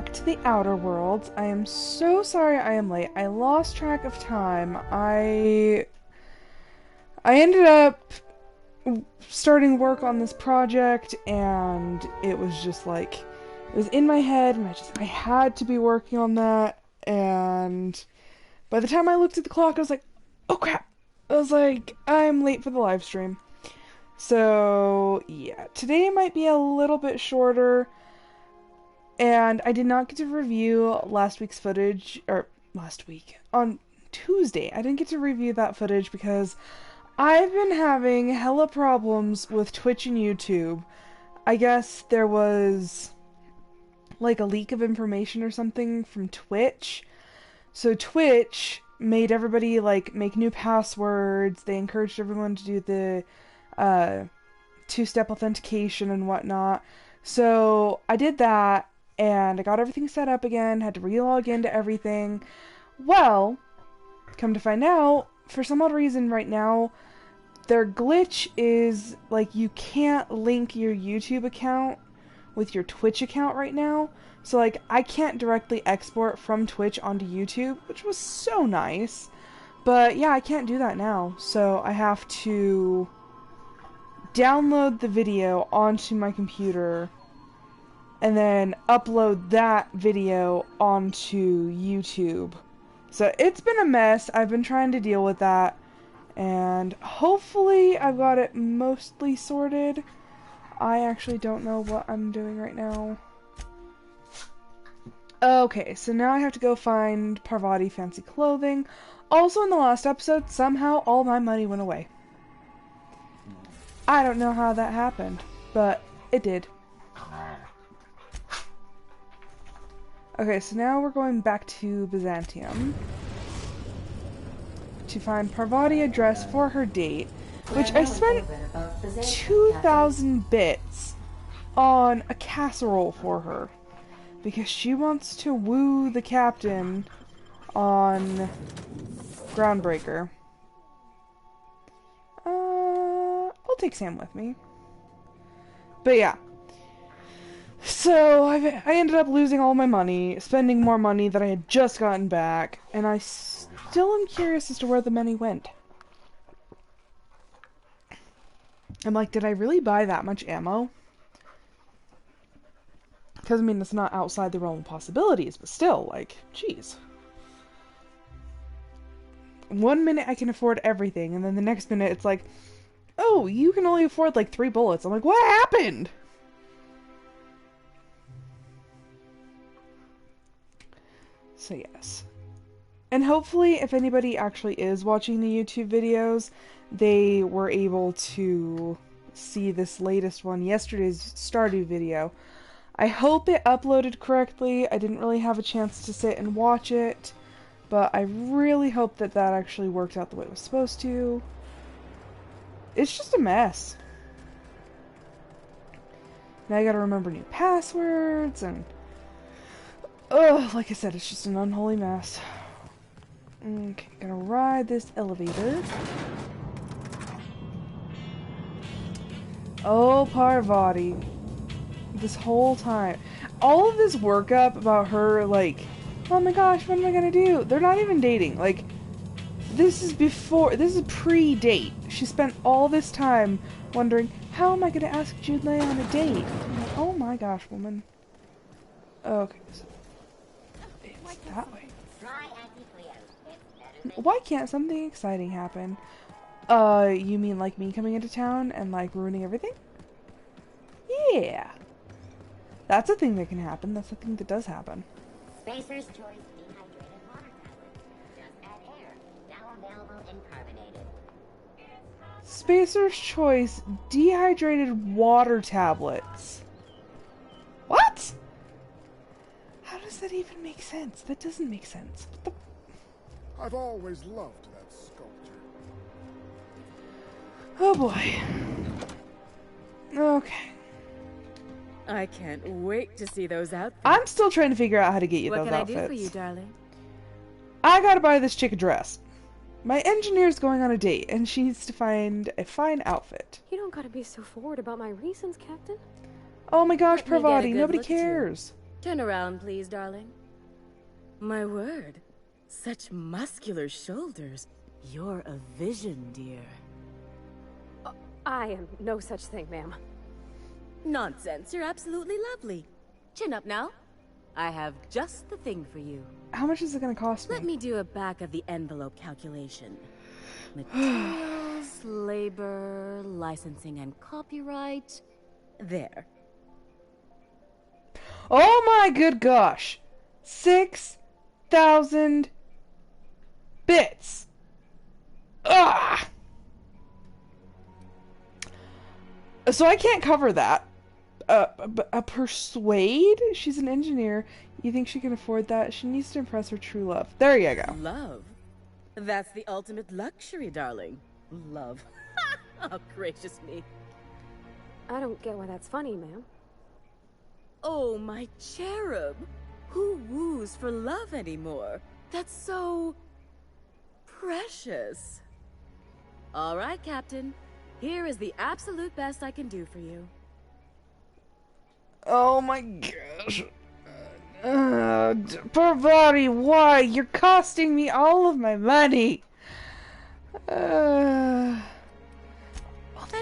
back to the Outer Worlds. I am so sorry I am late. I lost track of time. I ended up starting work on this project, and it was just like, it was in my head, and I had to be working on that, and by the time I looked at the clock, I was like, oh crap. I was like, I'm late for the live stream. So, yeah, today might be a little bit shorter, and I did not get to review last week's footage, or last week, on Tuesday. I didn't get to review that footage because I've been having hella problems with Twitch and YouTube. I guess there was like a leak of information or something from Twitch. So Twitch made everybody like make new passwords. They encouraged everyone to do the two-step authentication and whatnot. So I did that, and I got everything set up again, had to re-log into everything. Well, come to find out, for some odd reason right now, their glitch is, like, you can't link your YouTube account with your Twitch account right now. So, like, I can't directly export from Twitch onto YouTube, which was so nice. But, yeah, I can't do that now. So, I have to download the video onto my computer and then upload that video onto YouTube. So it's been a mess. I've been trying to deal with that, and hopefully I've got it mostly sorted. I actually don't know what I'm doing right now. Okay, so now I have to go find Parvati fancy clothing. Also in the last episode, somehow all my money went away. I don't know how that happened, but it did. Okay, so now we're going back to Byzantium to find Parvati address for her date, which I spent 2,000 bits on a casserole for her because she wants to woo the captain on Groundbreaker. I'll take Sam with me. But yeah. So, I ended up losing all my money, spending more money that I had just gotten back, and I still am curious as to where the money went. I'm like, did I really buy that much ammo? Because, I mean, it's not outside the realm of possibilities, but still, like, jeez. One minute I can afford everything, and then the next minute it's like, oh, you can only afford, like, 3 bullets. I'm like, what happened? So yes. And hopefully, if anybody actually is watching the YouTube videos, they were able to see this latest one, yesterday's Stardew video. I hope it uploaded correctly. I didn't really have a chance to sit and watch it, but I really hope that that actually worked out the way it was supposed to. It's just a mess. Now I gotta remember new passwords, and ugh, like I said, it's just an unholy mess. Okay, gonna ride this elevator. Oh, Parvati. This whole time. All of this workup about her, like, oh my gosh, what am I gonna do? They're not even dating. Like, this is pre-date. She spent all this time wondering, how am I gonna ask Jude Lay on a date? I'm like, oh my gosh, woman. Okay, so it's that way. Why can't something exciting happen? You mean like me coming into town and like ruining everything? Yeah. That's a thing that can happen. That's a thing that does happen. Spacer's Choice dehydrated water tablet. Just add air. Now available in carbonated. Spacer's Choice dehydrated water tablets. What? How does that even make sense? That doesn't make sense. What the... I've always loved that sculpture. Oh boy. Okay. I can't wait to see those outfits. I'm still trying to figure out how to get you those outfits. What can I do for you, darling? I gotta buy this chick a dress. My engineer's going on a date, and she needs to find a fine outfit. You don't gotta be so forward about my reasons, Captain. Oh my gosh, Let me get a Parvati, good nobody look at you. cares. Turn around, please, darling. My word. Such muscular shoulders. You're a vision, dear. I am no such thing, ma'am. Nonsense. You're absolutely lovely. Chin up now. I have just the thing for you. How much is it gonna cost me? Let me do a back-of-the-envelope calculation. Materials, labor, licensing and copyright. There. Oh my good gosh! 6,000 bits! Ah! So I can't cover that. A persuade? She's an engineer. You think she can afford that? She needs to impress her true love. There you go. Love? That's the ultimate luxury, darling. Love. Oh, gracious me. I don't get why that's funny, ma'am. Oh, my cherub. Who woos for love anymore? That's so... precious. All right, Captain. Here is the absolute best I can do for you. Oh my gosh. Parvati, why? You're costing me all of my money. As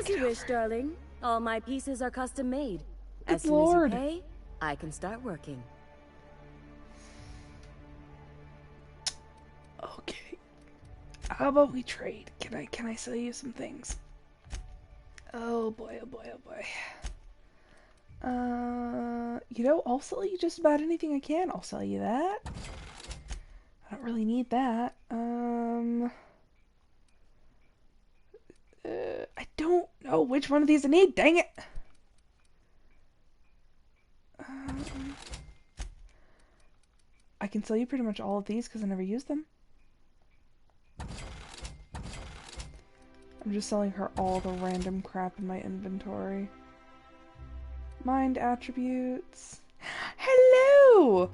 you wish, darling. All my pieces are custom made. As soon Lord. as you pay, I can start working. Okay. How about we trade? Can I sell you some things? Oh boy, oh boy, oh boy. You know, I'll sell you just about anything I can. I'll sell you that. I don't really need that. I don't know which one of these I need. Dang it. I can sell you pretty much all of these because I never use them. I'm just selling her all the random crap in my inventory. Mind attributes. Hello!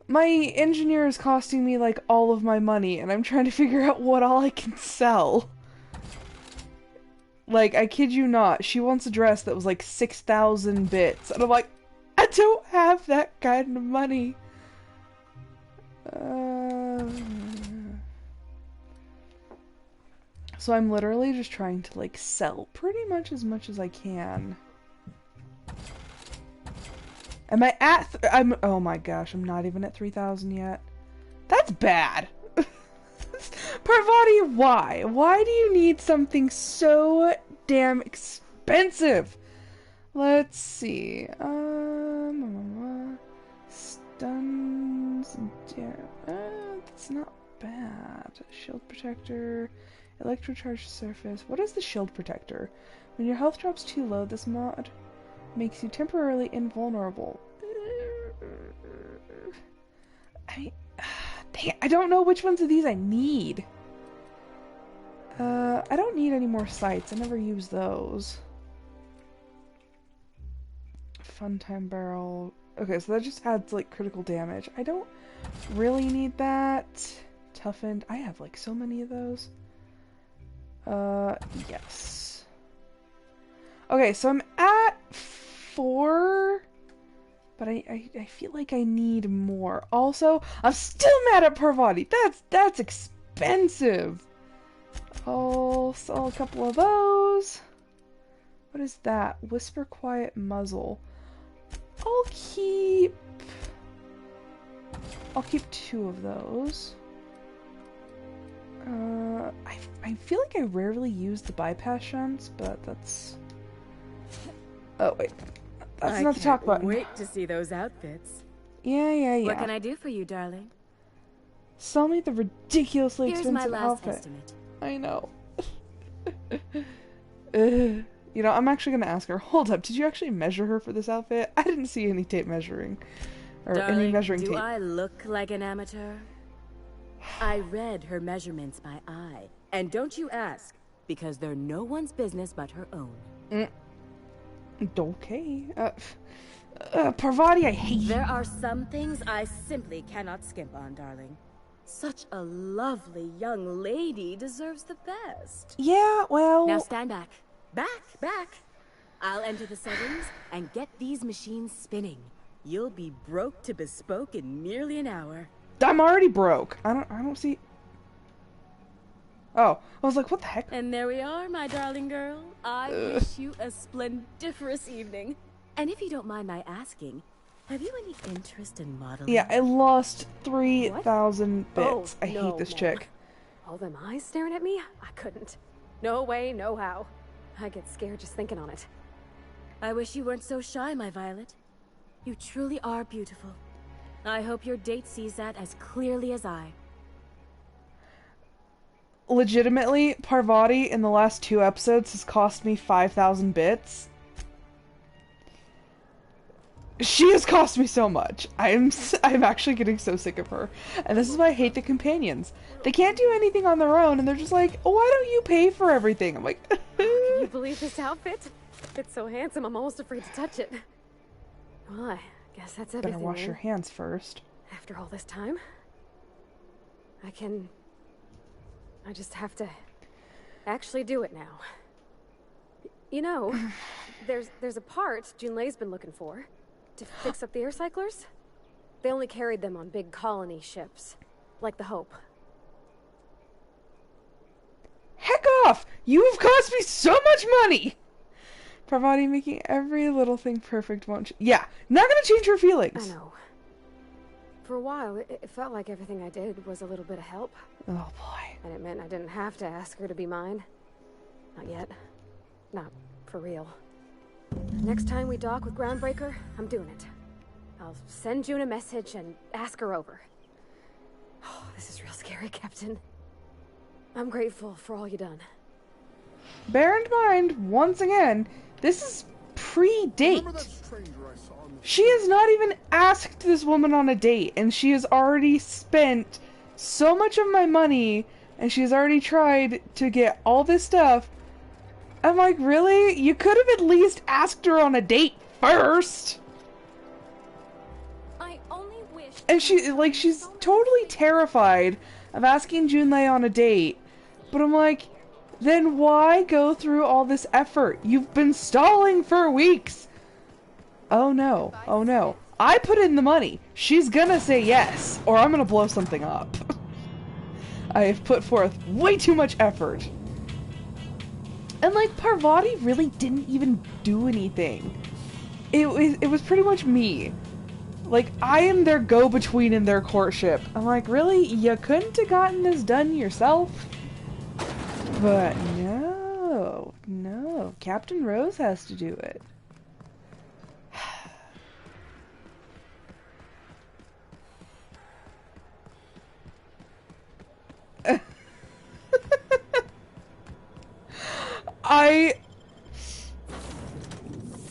My engineer is costing me like all of my money and I'm trying to figure out what all I can sell. Like, I kid you not, she wants a dress that was like 6,000 bits. And I'm like, I don't have that kind of money. So I'm literally just trying to like sell pretty much as I can. Am I at oh my gosh, I'm not even at 3,000 yet. That's bad. Parvati, why? Why do you need something so damn expensive? Let's see. Stuns. That's not bad. Shield protector. Electrocharged surface. What is the shield protector? When your health drops too low, this mod makes you temporarily invulnerable. Dang it, I don't know which ones of these I need. I don't need any more sights. I never use those. Fun time barrel. Okay, so that just adds like critical damage. I don't really need that. Toughened. I have like so many of those. Yes. Okay, so I'm at 4, but I feel like I need more. Also, I'm still mad at Parvati. That's expensive. I'll sell a couple of those. What is that? Whisper Quiet Muzzle. I'll keep 2 of those. I feel like I rarely use the bypass shunts, but that's... Oh, wait. That's not the talk button. Wait to see those outfits. Yeah. What can I do for you, darling? Sell me the ridiculously Here's my expensive last outfit. estimate. I know. You know, I'm actually gonna ask her. Hold up, did you actually measure her for this outfit? I didn't see any tape measuring. Or Darling, any measuring do tape. I look like an amateur? I read her measurements by eye. And don't you ask, because they're no one's business but her own. Okay. Parvati, I hate you. There are some things I simply cannot skimp on, darling. Such a lovely young lady deserves the best. Yeah, well... Now stand back. Back! I'll enter the settings and get these machines spinning. You'll be broke to bespoke in nearly an hour. I'm already broke. I don't see. Oh, I was like, what the heck? And there we are, my darling girl. I wish you a splendiferous evening. And if you don't mind my asking, have you any interest in modeling? Yeah, I lost 3,000 bits. Oh, I no, hate this Mom. chick. All them eyes staring at me? I couldn't. No way, no how. I get scared just thinking on it. I wish you weren't so shy, my Violet. You truly are beautiful. I hope your date sees that as clearly as I. Legitimately, Parvati in the last 2 episodes has cost me 5,000 bits. She has cost me so much. I'm actually getting so sick of her. And this is why I hate the companions. They can't do anything on their own, and they're just like, oh, why don't you pay for everything? I'm like, Can you believe this outfit? It's so handsome, I'm almost afraid to touch it. Well, I guess that's everything. better wash then. your hands first. After all this time, I just have to actually do it now. You know, there's a part Junlei's been looking for to fix up the air cyclers. They only carried them on big colony ships, like the Hope. Heck off! You have cost me so much money! Parvati making every little thing perfect won't yeah, not gonna change her feelings. I know. For a while, it felt like everything I did was a little bit of help. Oh boy. And it meant I didn't have to ask her to be mine. Not yet. Not for real. Next time we dock with Groundbreaker, I'm doing it. I'll send June a message and ask her over. Oh, this is real scary, Captain. I'm grateful for all you done. Bear in mind, once again, this is pre-date. Remember that stranger I saw on the She has not even asked this woman on a date, and she has already spent so much of my money, and she's already tried to get all this stuff. I'm like, really? You could have at least asked her on a date first. I only wish. And she's totally terrified of asking Junlei on a date. But I'm like, then why go through all this effort? You've been stalling for weeks. Oh no, oh no. I put in the money. She's gonna say yes, or I'm gonna blow something up. I have put forth way too much effort. And like, Parvati really didn't even do anything. It was pretty much me. Like, I am their go-between in their courtship. I'm like, really? You couldn't have gotten this done yourself? But no, no. Captain Rose has to do it.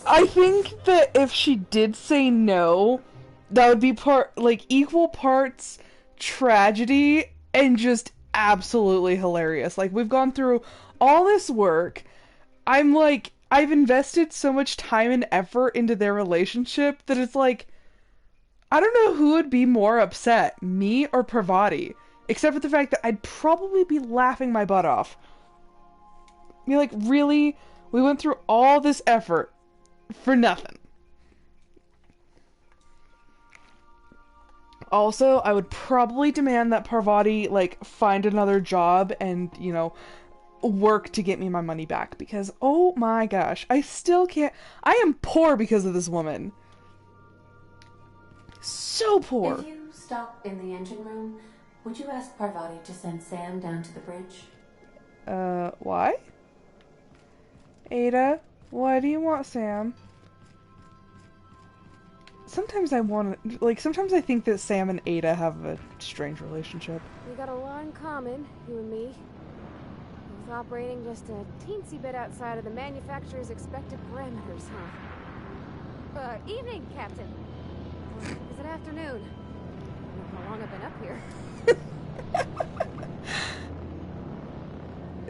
I think that if she did say no, that would be equal parts tragedy and just absolutely hilarious. Like, we've gone through all this work. I'm like, I've invested so much time and effort into their relationship that it's like, I don't know who would be more upset, me or Parvati. Except for the fact that I'd probably be laughing my butt off. Be like, really? We went through all this effort for nothing. Also, I would probably demand that Parvati, like, find another job and, you know, work to get me my money back. Because, oh my gosh, I still can't... I am poor because of this woman. So poor. If you stop in the engine room, would you ask Parvati to send Sam down to the bridge? Why? Ada, why do you want Sam? Sometimes I want... Like, sometimes I think that Sam and Ada have a strange relationship. We got a lot in common, you and me. Both operating just a teensy bit outside of the manufacturer's expected parameters, huh? Evening, Captain. Or is it afternoon? I don't know how long I've been up here.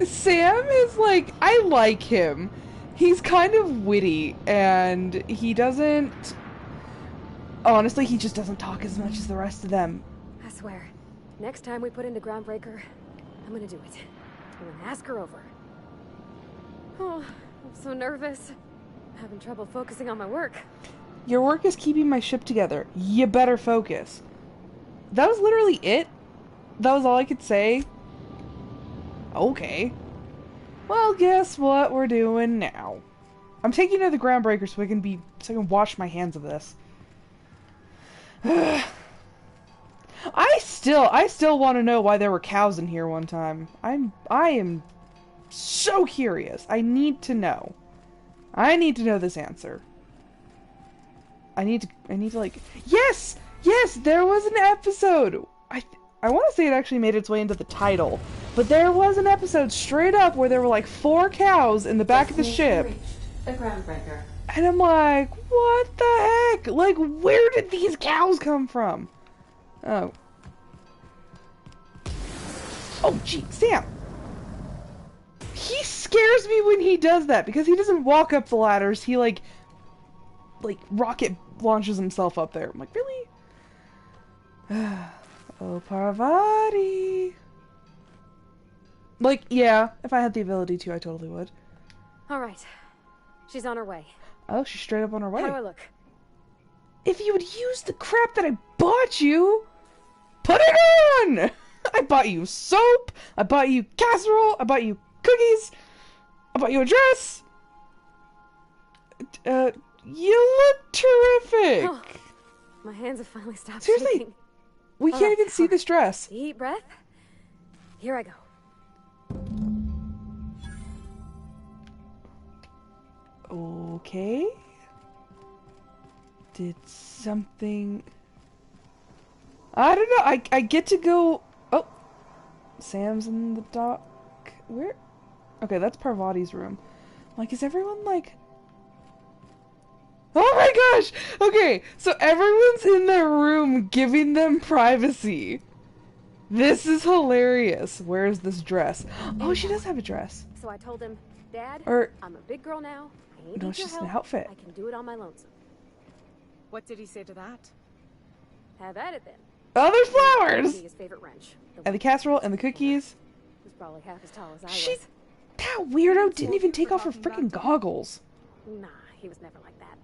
Sam is like... I like him. He's kind of witty, and he doesn't... Honestly, he just doesn't talk as much as the rest of them. I swear, next time we put into Groundbreaker, I'm gonna do it. I'm gonna ask her over. Oh, I'm so nervous. I'm having trouble focusing on my work. Your work is keeping my ship together. You better focus. That was literally it? That was all I could say? Okay. Well, guess what we're doing now? I'm taking to the groundbreaker so I can wash my hands of this. I still want to know why there were cows in here one time. I am so curious. I need to know. I need to know this answer. I need to like, yes, there was an episode. I want to say it actually made its way into the title, but there was an episode straight up where there were like 4 cows in the back of the ship. The groundbreaker. And I'm like, what the heck? Like, where did these cows come from? Oh. Oh, gee, Sam. He scares me when he does that, because he doesn't walk up the ladders. He, like rocket launches himself up there. I'm like, really? Oh, Parvati. Like, yeah, if I had the ability to, I totally would. Alright. She's on her way. Oh, she's straight up on her way. How do I look? If you would use the crap that I bought you, put it on! I bought you soap, I bought you casserole, I bought you cookies, I bought you a dress. You look terrific. Oh, my hands have finally stopped Seriously, shaking. we can't even see this dress. Deep breath. Here I go. Okay. Did something... I don't know, I get to go... Oh! Sam's in the dock. Where? Okay, that's Parvati's room. Like, is everyone, like... Oh my gosh! Okay, so everyone's in their room giving them privacy. This is hilarious. Where is this dress? Oh, she does have a dress. So I told him, Dad, Or... I'm a big girl now. I ain't No, need it's your just an help. outfit. I can do it on my lonesome. What did he say to that? Have at it then. Oh, there's flowers! His favorite wrench. And the casserole and the cookies. Who's probably half as tall as I She... was. That weirdo didn't even take off her freaking goggles. Nah, he was never like that.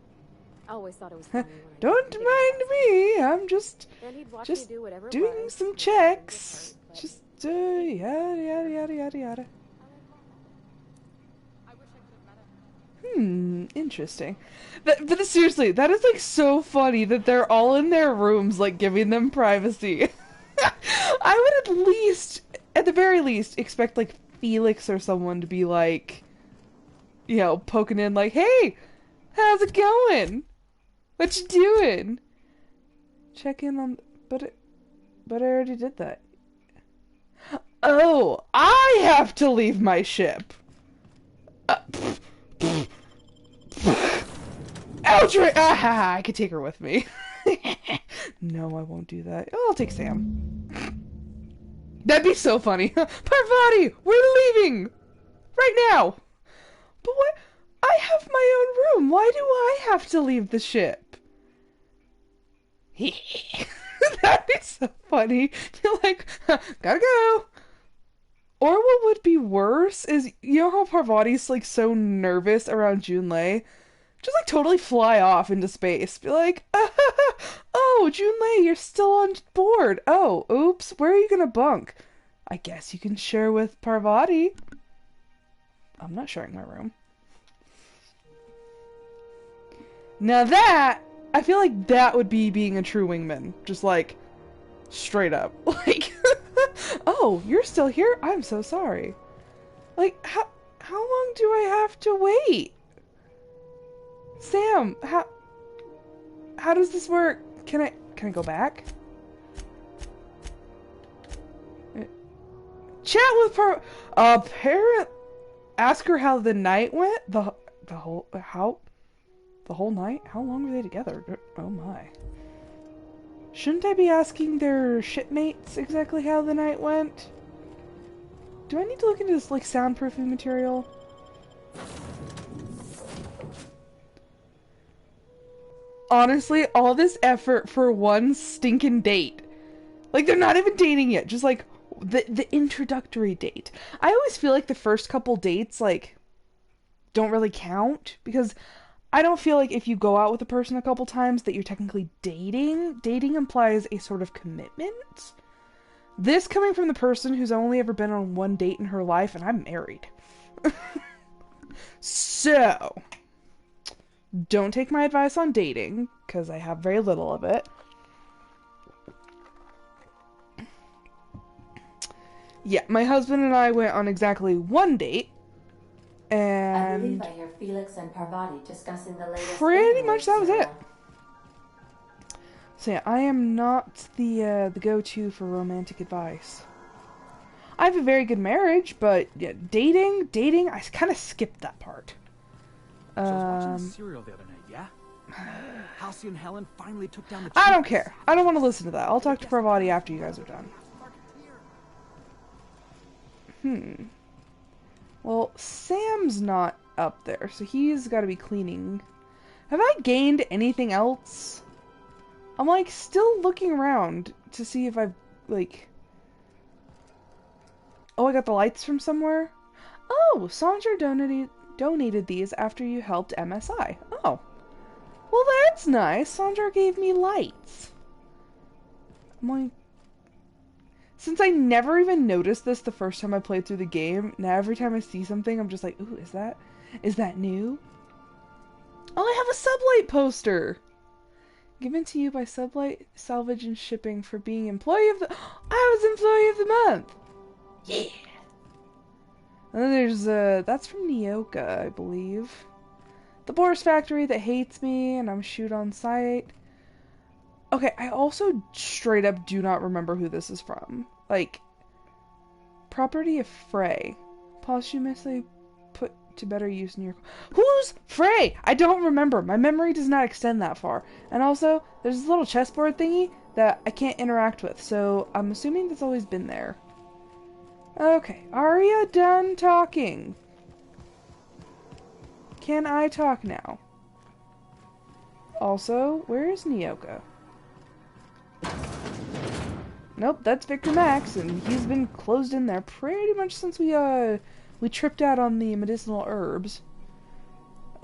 I always thought it was funny when I Don't figured mind it out. me. I'm just Then he'd watch just me do whatever it doing was. some checks. Just yada yada yada yada yada. Interesting. But seriously, that is like so funny that they're all in their rooms, like giving them privacy. I would at the very least, expect like Felix or someone to be like, you know, poking in like, hey, how's it going? What you doing? Check in on, but I already did that. Oh, I have to leave my ship. Ouch! I could take her with me. No, I won't do that. Oh, I'll take Sam. That'd be so funny. Parvati, we're leaving right now. But what? I have my own room. Why do I have to leave the ship? That'd be so funny. You're like, gotta go. Or what would be worse is, you know how Parvati's like so nervous around Junlei? Just like totally fly off into space. Be like, oh, Junlei, you're still on board. Oh, oops, where are you gonna bunk? I guess you can share with Parvati. I'm not sharing my room. Now that, I feel like that would be being a true wingman. Just like, straight up. Like, oh, you're still here? I'm so sorry. Like, how long do I have to wait? Sam, how does this work? Can I go back? Chat with ask her how the night went? The whole night? How long were they together? Oh my. Shouldn't I be asking their shipmates exactly how the night went? Do I need to look into this, like, soundproofing material? Honestly, all this effort for one stinking date. Like, they're not even dating yet. Just, like, the introductory date. I always feel like the first couple dates, like, don't really count. Because I don't feel like if you go out with a person a couple times that you're technically dating. Dating implies a sort of commitment. This coming from the person who's only ever been on one date in her life, and I'm married. So, don't take my advice on dating, because I have very little of it. Yeah, my husband and I went on exactly one date, I and believe I hear Felix and Parvati discussing the latest. pretty much that was it. serial. So yeah, I am not the go-to for romantic advice. I have a very good marriage, but yeah, dating, I kind of skipped that part. So I was watching the serial the other night, yeah? Halcyon and Helen finally took down the I don't chief. care. I don't want to listen to that. I'll talk to Parvati after you guys are done. Well, Sam's not up there, so he's got to be cleaning. Have I gained anything else? I'm, like, still looking around to see if I've, like... Oh, I got the lights from somewhere? Oh, Sandra donated these after you helped MSI. Oh. Well, that's nice. Sandra gave me lights. I'm like... Since I never even noticed this the first time I played through the game, now every time I see something, I'm just like, ooh, is that new? Oh, I have a Sublight poster! Given to you by Sublight Salvage and Shipping for being Employee of the... I was Employee of the Month! Yeah! And then there's, that's from Nyoka, I believe. The Boris Factory that hates me, and I'm shoot on sight. Okay, I also straight up do not remember who this is from. Like, property of Frey. Posthumously put to better use in your... Who's Frey? I don't remember. My memory does not extend that far. And also, there's this little chessboard thingy that I can't interact with, so I'm assuming that's always been there. Okay, are you done talking? Can I talk now? Also, where is Nyoka? Nope, that's Victor Max, and he's been closed in there pretty much since we tripped out on the medicinal herbs.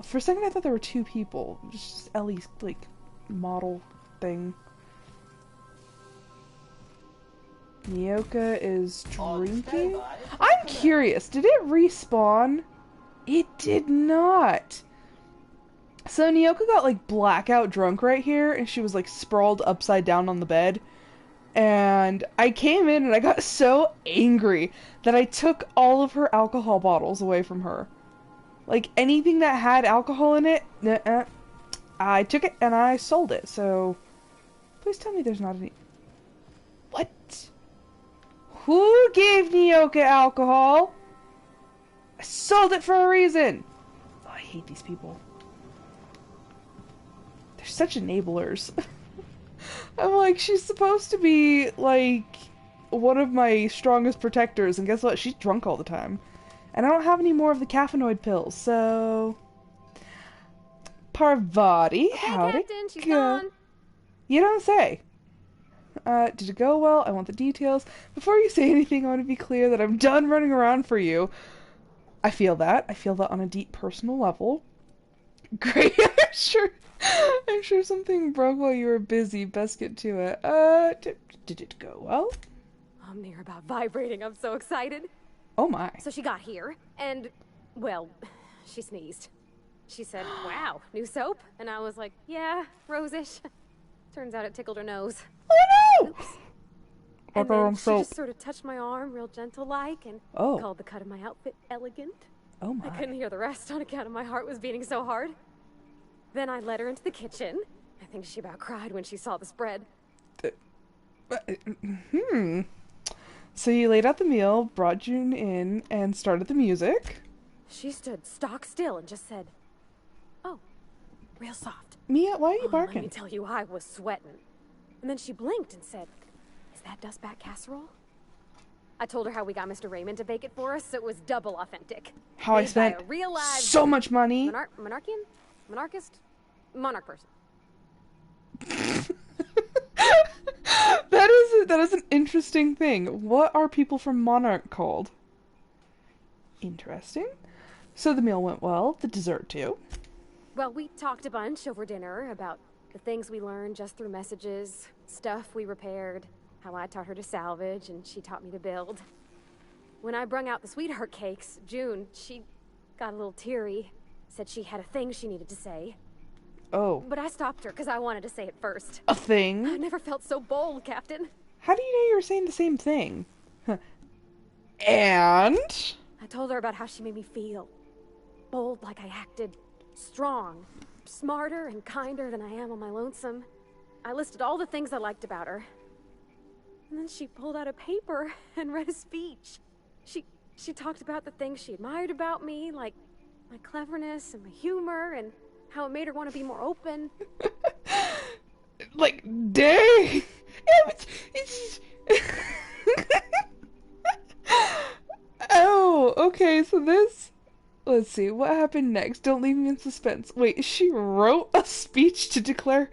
For a second I thought there were two people. Just Ellie's, like, model thing. Nyoka is drinking? I'm curious, did it respawn? It did not! So Nyoka got, like, blackout drunk right here, and she was, like, sprawled upside down on the bed. And I came in and I got so angry that I took all of her alcohol bottles away from her. Like, anything that had alcohol in it, I took it and I sold it, so... Please tell me there's not any... What? Who gave Nyoka alcohol? I sold it for a reason! Oh, I hate these people. They're such enablers. I'm like, she's supposed to be, like, one of my strongest protectors, and guess what? She's drunk all the time. And I don't have any more of the caffeinoid pills, so... Parvati, how'd Captain, it she's go? gone. You don't say. Did it go well? I want the details. Before you say anything, I want to be clear that I'm done running around for you. I feel that. I feel that on a deep personal level. Great, I'm sure something broke while you were busy. Best get to it. Did it go well? I'm near about vibrating. I'm so excited. Oh my. So she got here, and, well, she sneezed. She said, wow, new soap? And I was like, yeah, rose-ish. Turns out it tickled her nose. Oh no! Oops. And then she just sort of touched my arm real gentle-like and called the cut of my outfit elegant. Oh my. I couldn't hear the rest on account of my heart was beating so hard. Then I led her into the kitchen. I think she about cried when she saw the spread. So you laid out the meal, brought June in, and started the music. She stood stock still and just said, oh, real soft. Mia, why are you Let barking? me tell you, I was sweating. And then she blinked and said, is that dustback casserole? I told her how we got Mr. Raymond to bake it for us, so it was double authentic. How I Made by spent a real live so much money. Monarchist? Monarch person. That is an interesting thing. What are people from Monarch called? Interesting. So the meal went well. The dessert too. Well, we talked a bunch over dinner about the things we learned just through messages, stuff we repaired, how I taught her to salvage and she taught me to build. When I brung out the sweetheart cakes, June, she got a little teary, said she had a thing she needed to say. Oh. But I stopped her because I wanted to say it first. A thing? I never felt so bold, Captain. How do you know you were saying the same thing? And? I told her about how she made me feel. Bold like I acted. Strong. Smarter and kinder than I am on my lonesome. I listed all the things I liked about her. And then she pulled out a paper and read a speech. She talked about the things she admired about me, like my cleverness and my humor, and how it made her want to be more open. Like, dang! It's Oh, okay, so this... Let's see, what happened next? Don't leave me in suspense. Wait, she wrote a speech to declare...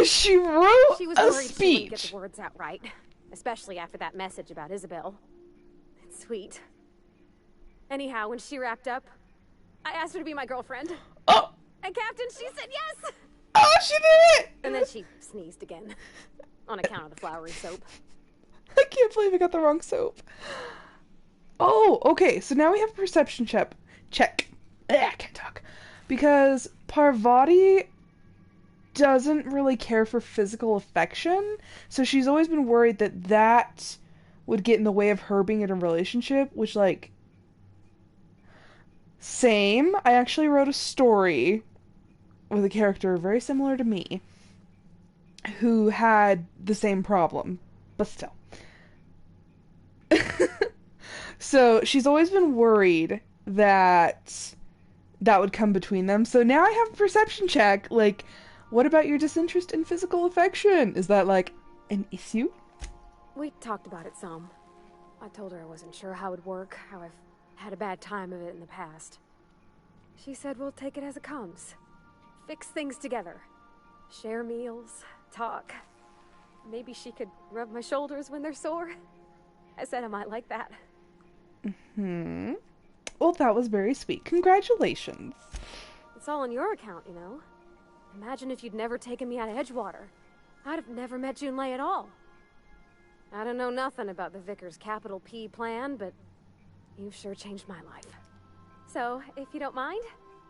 She wrote She was a worried she wouldn't get speech! the words out right, especially after that message about Isabel. It's sweet. Anyhow, when she wrapped up, I asked her to be my girlfriend. Oh! And Captain, she said yes! Oh, she did it! And then she sneezed again. On account of the flowery soap. I can't believe I got the wrong soap. Oh, okay, so now we have perception check. Ugh, I can't talk. Because Parvati doesn't really care for physical affection, so she's always been worried that that would get in the way of her being in a relationship, which, like... Same. I actually wrote a story with a character very similar to me who had the same problem, but still. So she's always been worried that that would come between them. So now I have a perception check. Like, what about your disinterest in physical affection? Is that, like, an issue? We talked about it some. I told her I wasn't sure how it'd work, how I've had a bad time of it in the past. She said we'll take it as it comes. Fix things together. Share meals, talk. Maybe she could rub my shoulders when they're sore. I said I might like that. Well, that was very sweet. Congratulations. It's all on your account, you know. Imagine if you'd never taken me out of Edgewater. I'd have never met Junlei at all. I don't know nothing about the Vicar's capital P plan, but you've sure changed my life. So, if you don't mind,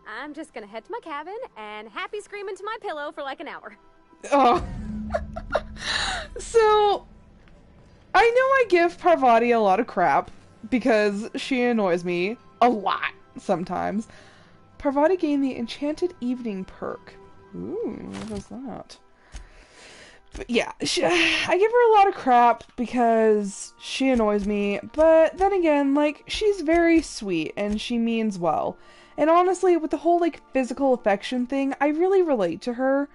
I'm just gonna head to my cabin and happy scream into my pillow for like an hour. Oh. So, I know I give Parvati a lot of crap because she annoys me a lot sometimes. Parvati gained the Enchanted Evening perk. Ooh, what was that? But yeah, I give her a lot of crap because she annoys me, but then again, like, she's very sweet and she means well. And honestly, with the whole, like, physical affection thing, I really relate to her.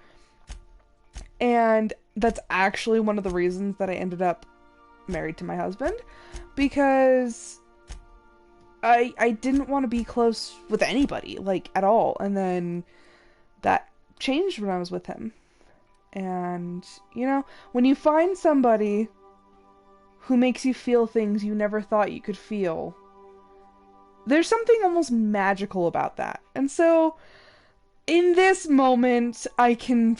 And that's actually one of the reasons that I ended up married to my husband, because I didn't want to be close with anybody, like, at all. And then that changed when I was with him. And, you know, when you find somebody who makes you feel things you never thought you could feel, there's something almost magical about that. And so, in this moment, I can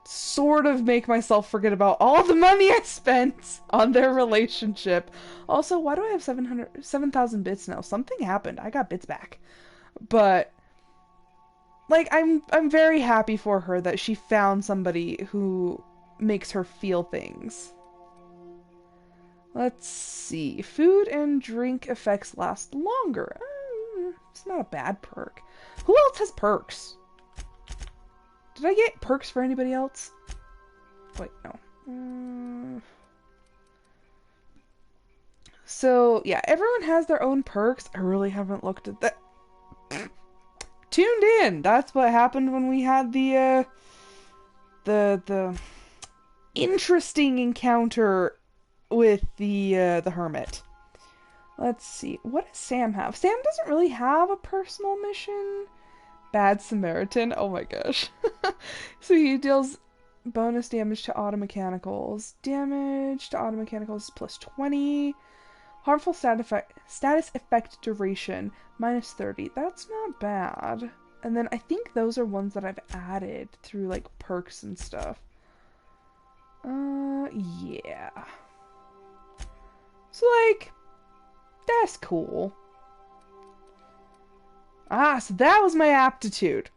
sort of make myself forget about all the money I spent on their relationship. Also, why do I have 7,000 bits now? Something happened. I got bits back. But, like, I'm very happy for her that she found somebody who makes her feel things. Let's see. Food and drink effects last longer. It's not a bad perk. Who else has perks? Did I get perks for anybody else? Wait, no. So, yeah, everyone has their own perks. I really haven't looked at that. Tuned in! That's what happened when we had the interesting encounter with the Hermit. Let's see. What does Sam have? Sam doesn't really have a personal mission. Bad Samaritan. Oh my gosh. So he deals bonus damage to auto mechanicals. Damage to auto mechanicals plus 20. Harmful status effect duration, -30. That's not bad. And then I think those are ones that I've added through, like, perks and stuff. Yeah. So, like, that's cool. Ah, so that was my aptitude.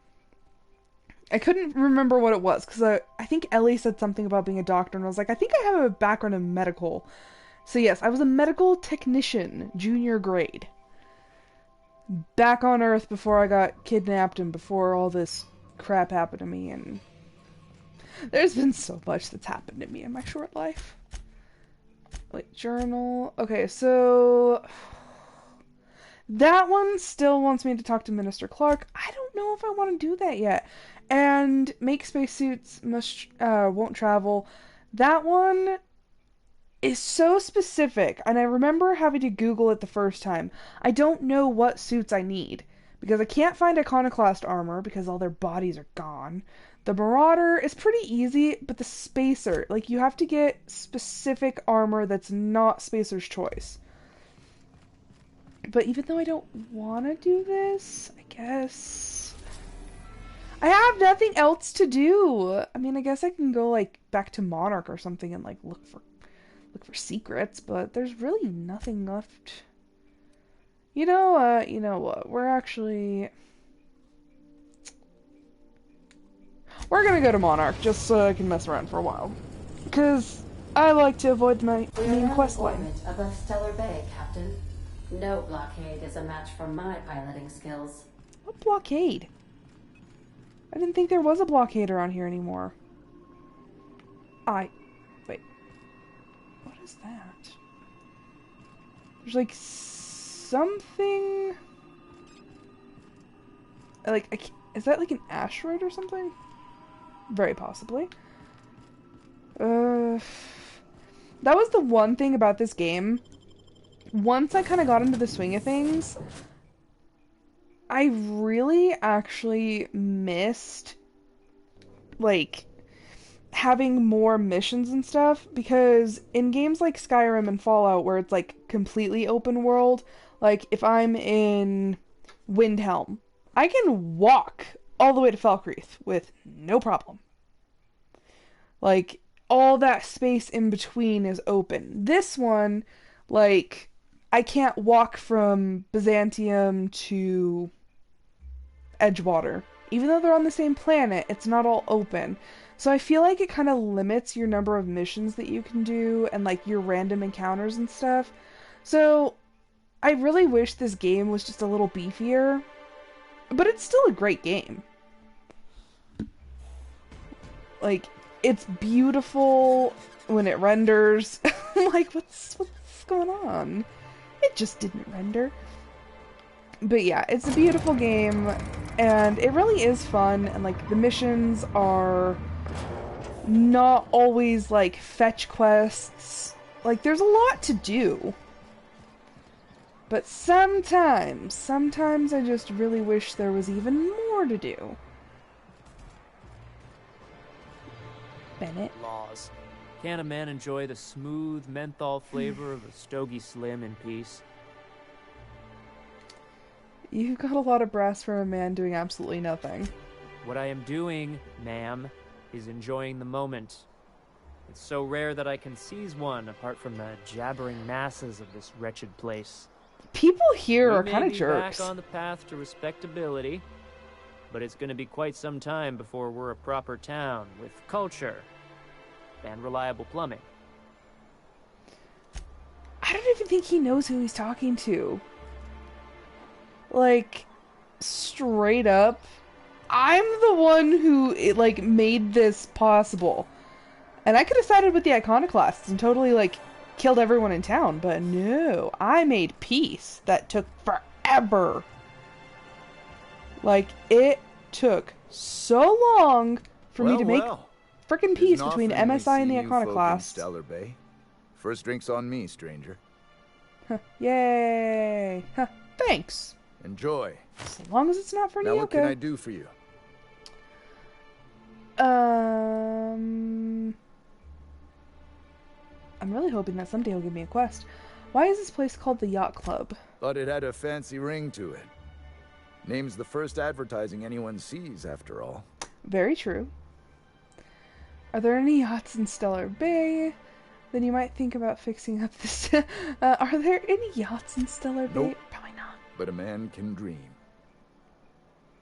I couldn't remember what it was, because I think Ellie said something about being a doctor, and I was like, I think I have a background in medical. So yes, I was a medical technician, junior grade. Back on Earth before I got kidnapped and before all this crap happened to me, and there's been so much that's happened to me in my short life. Wait, journal. Okay, so that one still wants me to talk to Minister Clark. I don't know if I want to do that yet. And make spacesuits won't travel. That one is so specific, and I remember having to Google it the first time. I don't know what suits I need, because I can't find Iconoclast armor, because all their bodies are gone. The Marauder is pretty easy, but the Spacer, like, you have to get specific armor that's not Spacer's choice. But even though I don't want to do this, I guess I have nothing else to do. I mean, I guess I can go, like, back to Monarch or something and, like, look for secrets, but there's really nothing left. You know what? We're gonna go to Monarch just so I can mess around for a while, because I like to avoid my main quest line. Orbit above Stellar Bay, Captain. No blockade is a match for my piloting skills. What blockade? I didn't think there was a blockade around here anymore. Wait. What is that? There's like something. Like, is that like an asteroid or something? Very possibly. That was the one thing about this game. Once I kind of got into the swing of things, I really actually missed, like, having more missions and stuff, because in games like Skyrim and Fallout, where it's, like, completely open world, like, if I'm in Windhelm, I can walk all the way to Falkreath with no problem. Like, all that space in between is open. This one, like, I can't walk from Byzantium to Edgewater. Even though they're on the same planet, it's not all open. So I feel like it kind of limits your number of missions that you can do and, like, your random encounters and stuff. So I really wish this game was just a little beefier. But it's still a great game. Like, it's beautiful when it renders. I'm like, what's going on? It just didn't render. But yeah, it's a beautiful game, and it really is fun, and, like, the missions are not always, like, fetch quests. Like, there's a lot to do. But sometimes I just really wish there was even more to do. Bennett. Laws. Can a man enjoy the smooth menthol flavor of a Stogie Slim in peace? You've got a lot of brass for a man doing absolutely nothing. What I am doing, ma'am, is enjoying the moment. It's so rare that I can seize one apart from the jabbering masses of this wretched place. People here We are may kind of be jerks. back on the path to respectability, but it's going to be quite some time before we're a proper town with culture and reliable plumbing. I don't even think he knows who he's talking to. Like, straight up, I'm the one who, like, made this possible. And I could have sided with the Iconoclasts and totally, like, killed everyone in town, but no, I made peace that took forever. Like, it took so long for me to make frickin' peace between MSI and the Iconoclasts. Stellar Bay. First drink's on me, stranger. Huh, yay! Huh, thanks. Enjoy. As long as it's not for Now Nyoka. what can I do for you? I'm really hoping that someday he'll give me a quest. Why is this place called the Yacht Club? Thought it had a fancy ring to it. Name's the first advertising anyone sees, after all. Very true. Are there any yachts in Stellar Bay? Then you might think about fixing up this. Are there any yachts in Stellar Bay? Nope. Probably not. But a man can dream.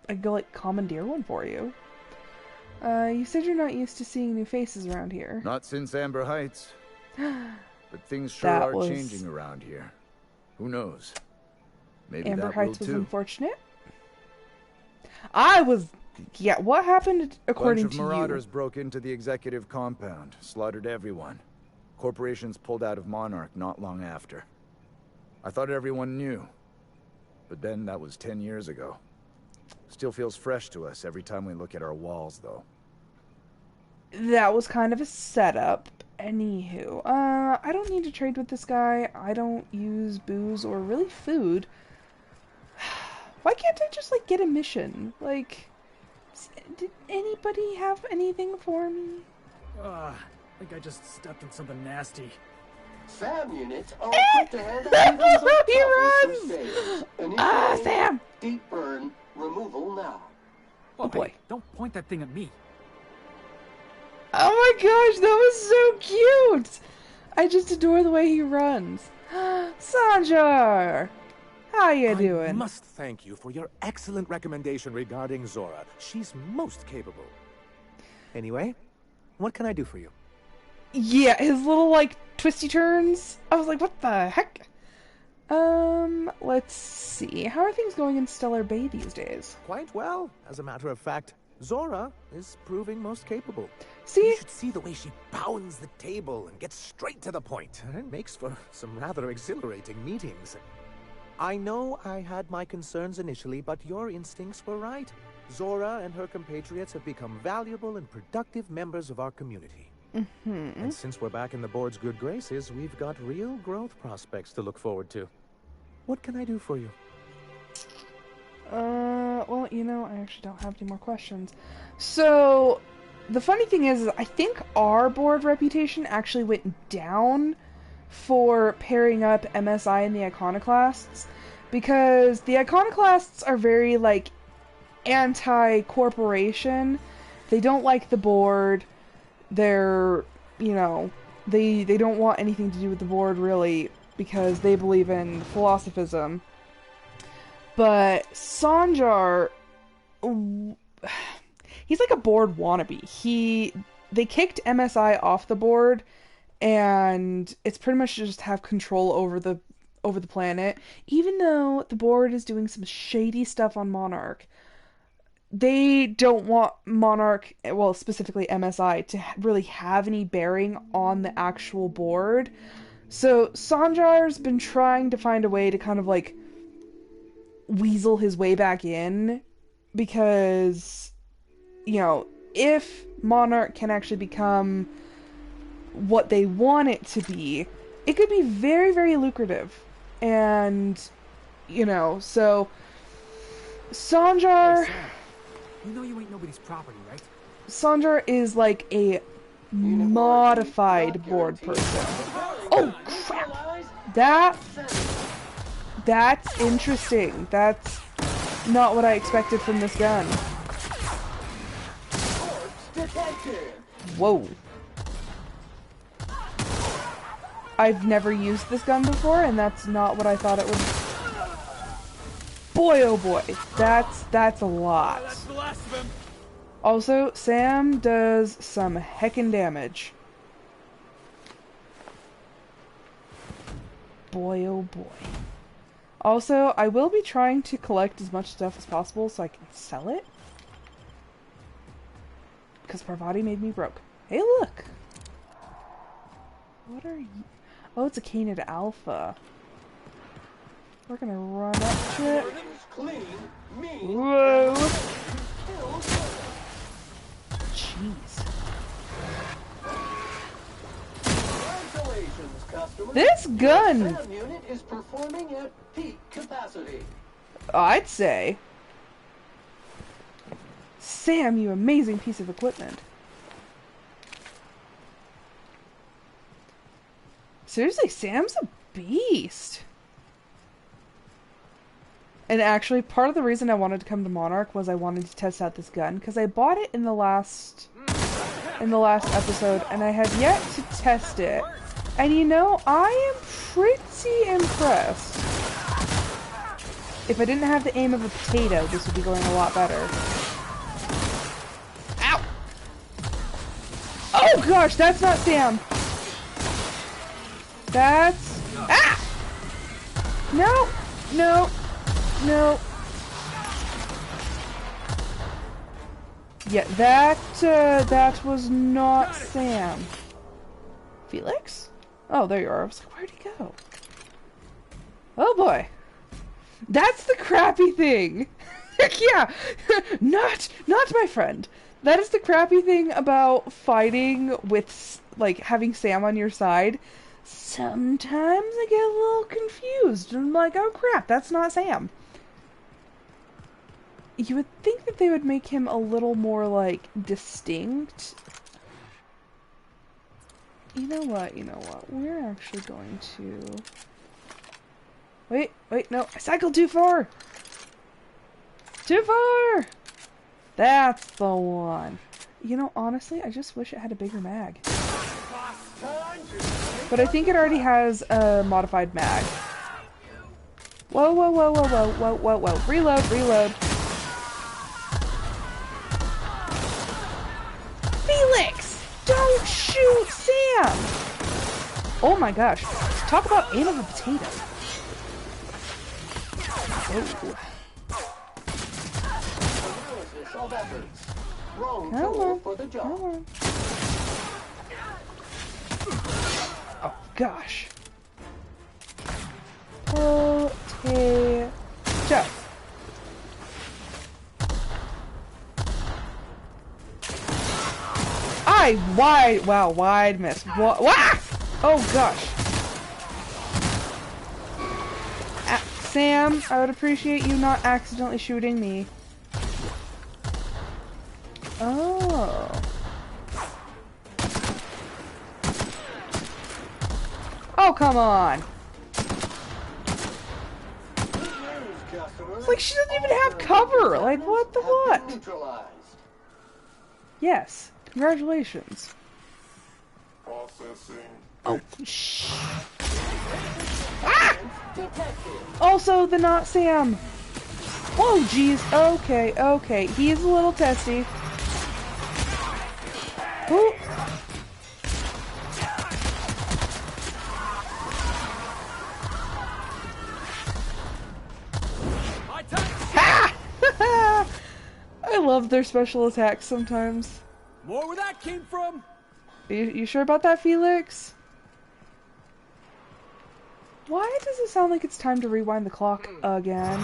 I could go, like, commandeer one for you. You said you're not used to seeing new faces around here. Not since Amber Heights. But things sure are changing around here. Who knows? Maybe Amber that Heights will was too. unfortunate. Yeah, what happened according Bunch of to marauders you? broke into the executive compound, slaughtered everyone. Corporations pulled out of Monarch not long after. I thought everyone knew. But then that was 10 years ago. Still feels fresh to us every time we look at our walls, though. That was kind of a setup. Anywho, I don't need to trade with this guy. I don't use booze or really food. Why can't I just, like, get a mission? Like, did anybody have anything for me? I think I just stepped in something nasty. Sam units are equipped to handle items of He runs! toughness or stage. Sam! Deep burn removal now. Oh boy. Hey, don't point that thing at me. Oh my gosh, that was so cute! I just adore the way he runs. Sanjar! How you doing? I must thank you for your excellent recommendation regarding Zora. She's most capable. Anyway, what can I do for you? Yeah, his little, like, twisty turns. I was like, what the heck? Let's see. How are things going in Stellar Bay these days? Quite well. As a matter of fact, Zora is proving most capable. See? You should see the way she pounds the table and gets straight to the point. It makes for some rather exhilarating meetings. I know I had my concerns initially, but your instincts were right. Zora and her compatriots have become valuable and productive members of our community. And since we're back in the board's good graces, we've got real growth prospects to look forward to. What can I do for you? Well, you know, I actually don't have any more questions. So, the funny thing is I think our board reputation actually went down for pairing up MSI and the Iconoclasts, because the Iconoclasts are very, like, anti-corporation. They don't like the board. They're, you know, they don't want anything to do with the board, really, because they believe in philosophism. But Sanjar, he's like a board wannabe. They kicked MSI off the board, and it's pretty much just have control over the planet. Even though the board is doing some shady stuff on Monarch, they don't want Monarch, well, specifically MSI, to really have any bearing on the actual board. So Sanjar's been trying to find a way to kind of, like, weasel his way back in, because, you know, if Monarch can actually become what they want it to be, it could be very, very lucrative. And, you know, so Sanjar... Hey, Sam, you know you ain't nobody's property, right? Sanjar is like a modified board person. Oh, crap! That's interesting. That's not what I expected from this gun. Whoa. I've never used this gun before, and that's not what I thought it would... Boy, oh boy. That's a lot. That's the last of him. Also, Sam does some heckin' damage. Boy, oh boy. Also, I will be trying to collect as much stuff as possible so I can sell it. Because Parvati made me broke. Hey, look! What are you... Oh, it's a Canid Alpha. We're gonna run up to it. Whoa! Jeez. This gun! Sam unit is performing at peak capacity. I'd say. Sam, you amazing piece of equipment. Seriously, Sam's a beast. And actually, part of the reason I wanted to come to Monarch was I wanted to test out this gun, because I bought it in the last episode, and I have yet to test it. And you know, I am pretty impressed. If I didn't have the aim of a potato, this would be going a lot better. Ow! Oh gosh, that's not Sam! That's... Ah! No! No! No. Yeah, that was not Sam. Felix? Oh, there you are. I was like, where'd he go? Oh boy. That's the crappy thing. Yeah. Not my friend. That is the crappy thing about fighting with, like, having Sam on your side. Sometimes I get a little confused. I'm like, oh crap, that's not Sam. You would think that they would make him a little more, like, distinct. You know what? We're actually going to... Wait, no. I cycled too far! Too far! That's the one. You know, honestly, I just wish it had a bigger mag. But I think it already has a modified mag. Whoa, whoa, whoa, whoa, whoa, whoa, whoa, whoa. Reload, reload. Felix! Don't shoot Sam! Oh my gosh. Talk about aim of a potato. Oh. Come on. Come on. Oh gosh. Potato. Wide miss. Wah! Oh gosh. Sam, I would appreciate you not accidentally shooting me. Oh. Oh, come on. It's like she doesn't even have cover. Like, what the what? Yes. Congratulations. Oh, shh. Ah! Also, the not Sam. Oh, jeez. Okay, okay. He's a little testy. Ooh. Ha! I love their special attacks sometimes. More where that came from? You sure about that, Felix? Why does it sound like it's time to rewind the clock again?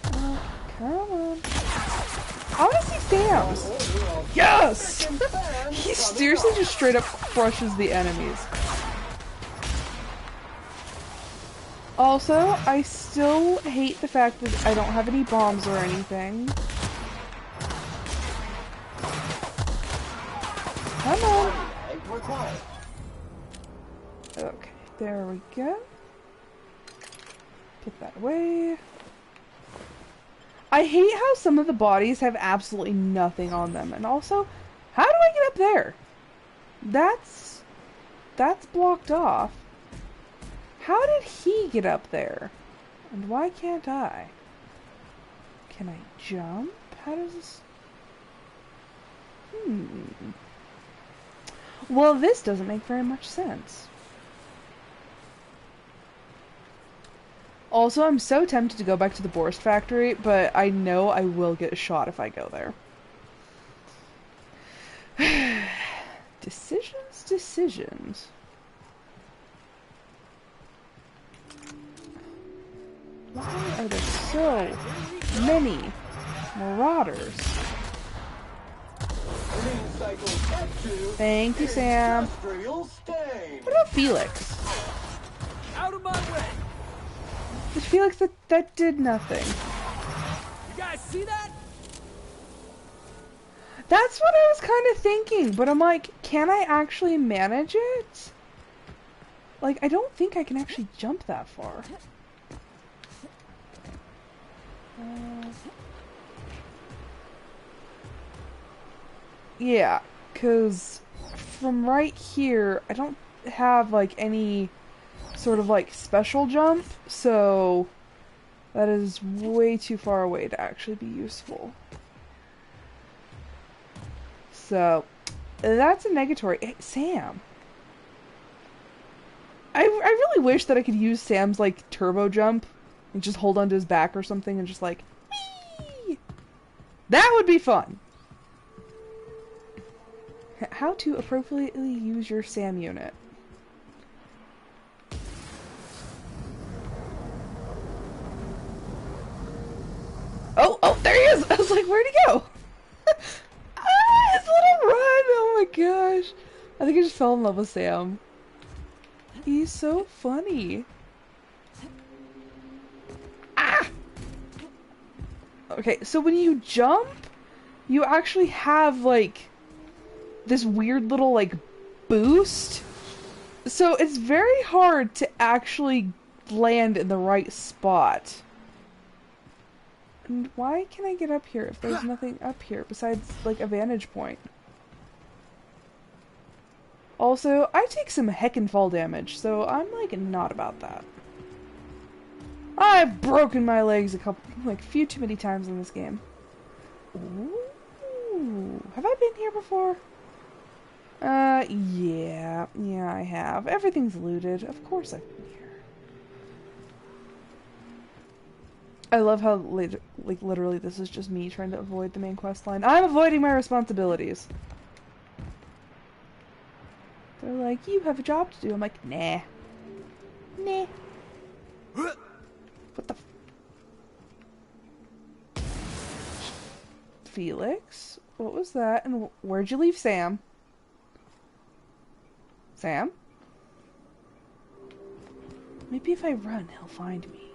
Oh, come on. I want to see Sam's. Yes! He seriously just straight up crushes the enemies. Also, I still hate the fact that I don't have any bombs or anything. Come on. Okay, there we go. Put that away. I hate how some of the bodies have absolutely nothing on them. And also, how do I get up there? That's blocked off. How did he get up there? And why can't I? Can I jump? How does this... Well, this doesn't make very much sense. Also, I'm so tempted to go back to the Borst factory, but I know I will get shot if I go there. Decisions. Why are there so many marauders? Thank you, Sam. What about Felix? Out of my way! Did Felix that did nothing? You guys see that? That's what I was kind of thinking, but I'm like, can I actually manage it? Like, I don't think I can actually jump that far. Yeah, because from right here, I don't have, like, any sort of, like, special jump, so that is way too far away to actually be useful. So, that's a negatory. Hey, Sam. I really wish that I could use Sam's, like, turbo jump and just hold onto his back or something and just, like, whee! That would be fun! How to appropriately use your Sam unit. Oh, there he is! I was like, where'd he go? His little run! Oh my gosh. I think I just fell in love with Sam. He's so funny. Ah! Okay, so when you jump, you actually have, like, this weird little, like, boost. So it's very hard to actually land in the right spot. And why can I get up here if there's nothing up here besides, like, a vantage point? Also, I take some heckin' fall damage, so I'm, like, not about that. I've broken my legs a few too many times in this game. Ooh, have I been here before? Yeah, I have. Everything's looted. Of course I've been here. I love how, like, literally this is just me trying to avoid the main quest line. I'm avoiding my responsibilities. They're like, you have a job to do. I'm like, nah. Nah. What the Felix? What was that? And where'd you leave Sam? Sam? Maybe if I run, he'll find me.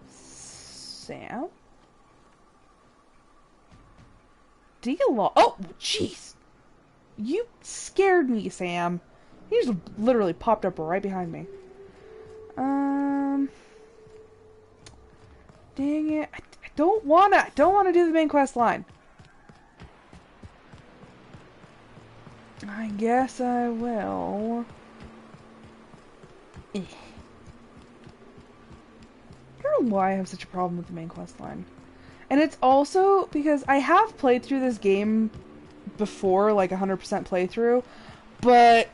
Sam? Oh, jeez! You scared me, Sam. He just literally popped up right behind me. Dang it. I don't wanna do the main quest line. I guess I will. I don't know why I have such a problem with the main quest line. And it's also because I have played through this game before, like 100% playthrough, but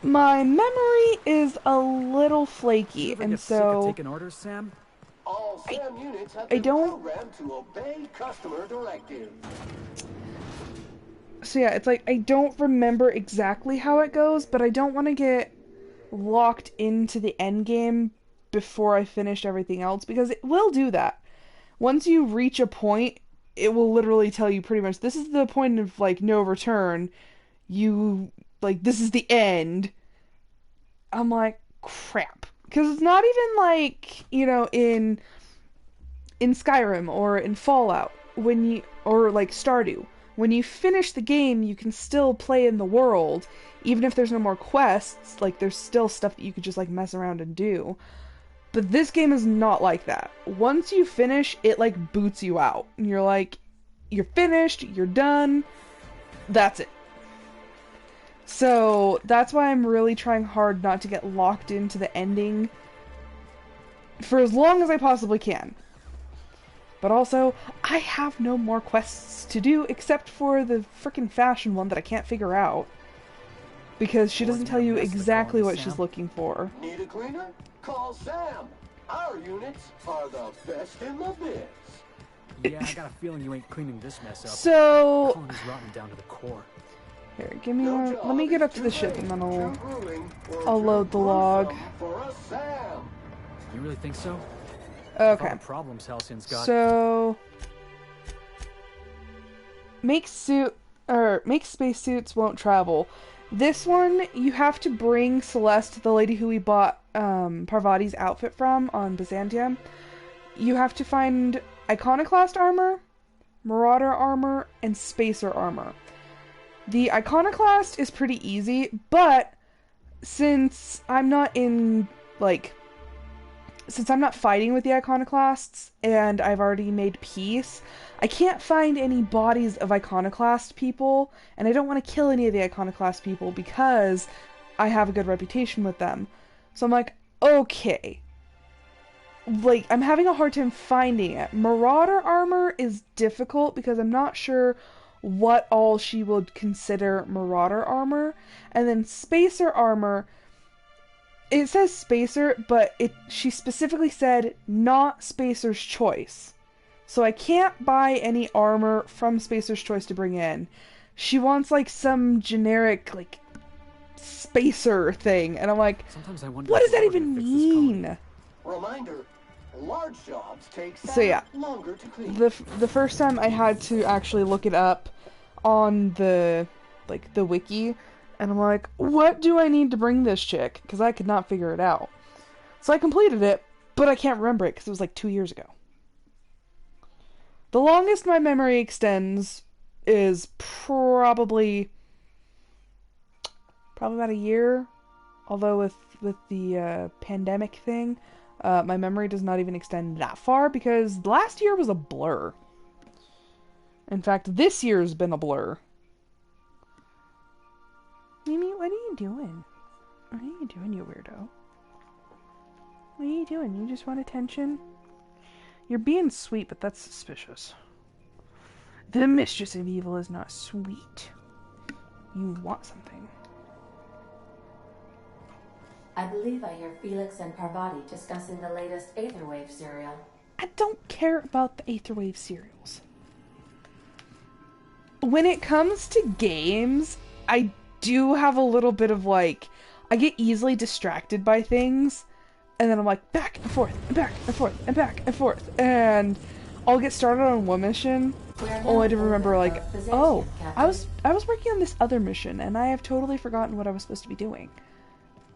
my memory is a little flaky, and so taking orders, Sam? All SAM units have been programmed to obey customer directives. So yeah, it's like I don't remember exactly how it goes, but I don't want to get locked into the end game before I finish everything else, because it will do that. Once you reach a point, it will literally tell you pretty much, this is the point of, like, no return. This is the end. I'm like, crap. Because it's not even like, in Skyrim or in Fallout, or like Stardew. When you finish the game, you can still play in the world, even if there's no more quests. Like, there's still stuff that you could just, like, mess around and do. But this game is not like that. Once you finish, it, like, boots you out. And you're like, you're finished, you're done, that's it. So, that's why I'm really trying hard not to get locked into the ending for as long as I possibly can. But also, I have no more quests to do except for the frickin' fashion one that I can't figure out. Because she doesn't tell you exactly what she's looking for. Need a cleaner? Call Sam. Our units are the best in the biz. Yeah, I got a feeling you ain't cleaning this mess up. So, The colony's rotten down to the core. Here, give me one. Let me get up to the ship and then I'll load the log. You really think so? Okay. Problems Halcyon's got. So, make spacesuits won't travel. This one, you have to bring Celeste, the lady who we bought Parvati's outfit from on Byzantium. You have to find Iconoclast armor, Marauder armor, and Spacer armor. The Iconoclast is pretty easy, but since I'm not in, like, since I'm not fighting with the Iconoclasts, and I've already made peace, I can't find any bodies of Iconoclast people, and I don't want to kill any of the Iconoclast people because I have a good reputation with them. So I'm like, okay. Like, I'm having a hard time finding it. Marauder armor is difficult because I'm not sure what all she would consider Marauder armor. And then Spacer armor, it says Spacer, but she specifically said not Spacer's Choice. So I can't buy any armor from Spacer's Choice to bring in. She wants, like, some generic, like, Spacer thing. And I'm like, what does that even mean? Reminder, large jobs take So yeah, longer to clean. the first time I had to actually look it up on the wiki, and I'm like, what do I need to bring this chick? Because I could not figure it out. So I completed it, but I can't remember it because it was like 2 years ago. The longest my memory extends is probably about a year. Although with the pandemic thing, my memory does not even extend that far because last year was a blur. In fact, this year's been a blur. Mimi, what are you doing? What are you doing, you weirdo? What are you doing? You just want attention? You're being sweet, but that's suspicious. The mistress of evil is not sweet. You want something. I believe I hear Felix and Parvati discussing the latest Aetherwave serial. I don't care about the Aetherwave serials. When it comes to games, I do have a little bit of, like, I get easily distracted by things, and then I'm like, back and forth, and back and forth, and back and forth, and I'll get started on one mission, only to remember, like, oh, I was working on this other mission, and I have totally forgotten what I was supposed to be doing.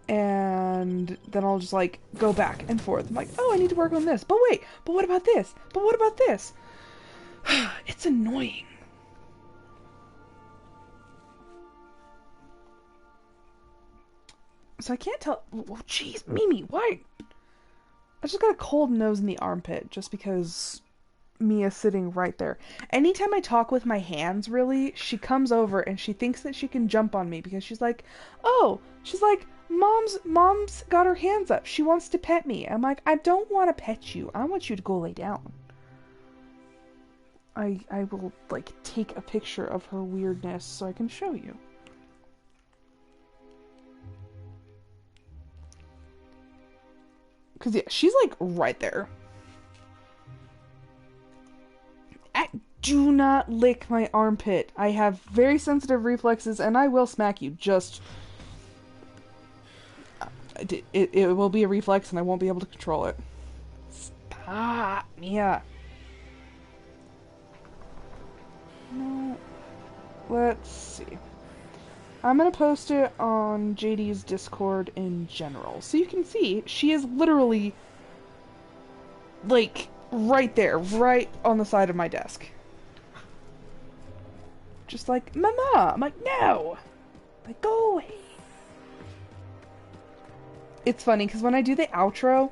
And then I'll just, like, go back and forth. I'm like, oh, I need to work on this. But wait, but what about this? But what about this? It's annoying. So I can't tell. Oh, jeez, Mimi, why? I just got a cold nose in the armpit just because Mia's sitting right there. Anytime I talk with my hands, really, she comes over and she thinks that she can jump on me because she's like, oh, she's like, Mom's got her hands up. She wants to pet me. I'm like, I don't want to pet you. I want you to go lay down. I will, like, take a picture of her weirdness so I can show you. Because, yeah, she's, like, right there. Do not lick my armpit. I have very sensitive reflexes, and I will smack you. Just... It will be a reflex, and I won't be able to control it. Stop, Mia. No. Let's see. I'm gonna post it on JD's Discord in general. So you can see, she is literally, like, right there. Right on the side of my desk. Just like, Mama! I'm like, no! Like, go away. It's funny, because when I do the outro,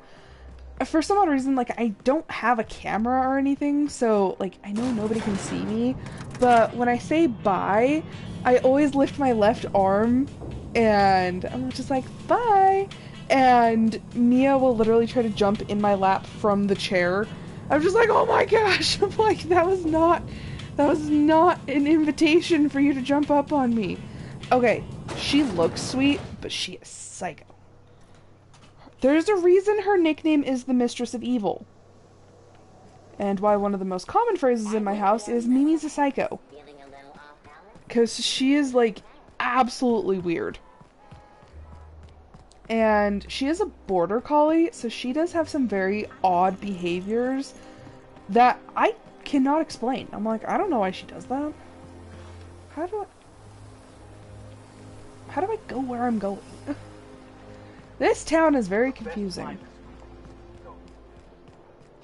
for some odd reason, like, I don't have a camera or anything, so, like, I know nobody can see me, but when I say bye, I always lift my left arm, and I'm just like, bye! And Mia will literally try to jump in my lap from the chair. I'm just like, oh my gosh! I'm like, that was not an invitation for you to jump up on me. Okay, she looks sweet, but she is psycho. There's a reason her nickname is the Mistress of Evil. And why one of the most common phrases in my house is Mimi's a psycho. Because she is, like, absolutely weird. And she is a border collie, so she does have some very odd behaviors that I cannot explain. I'm like, I don't know why she does that. How do I go where I'm going? This town is very confusing.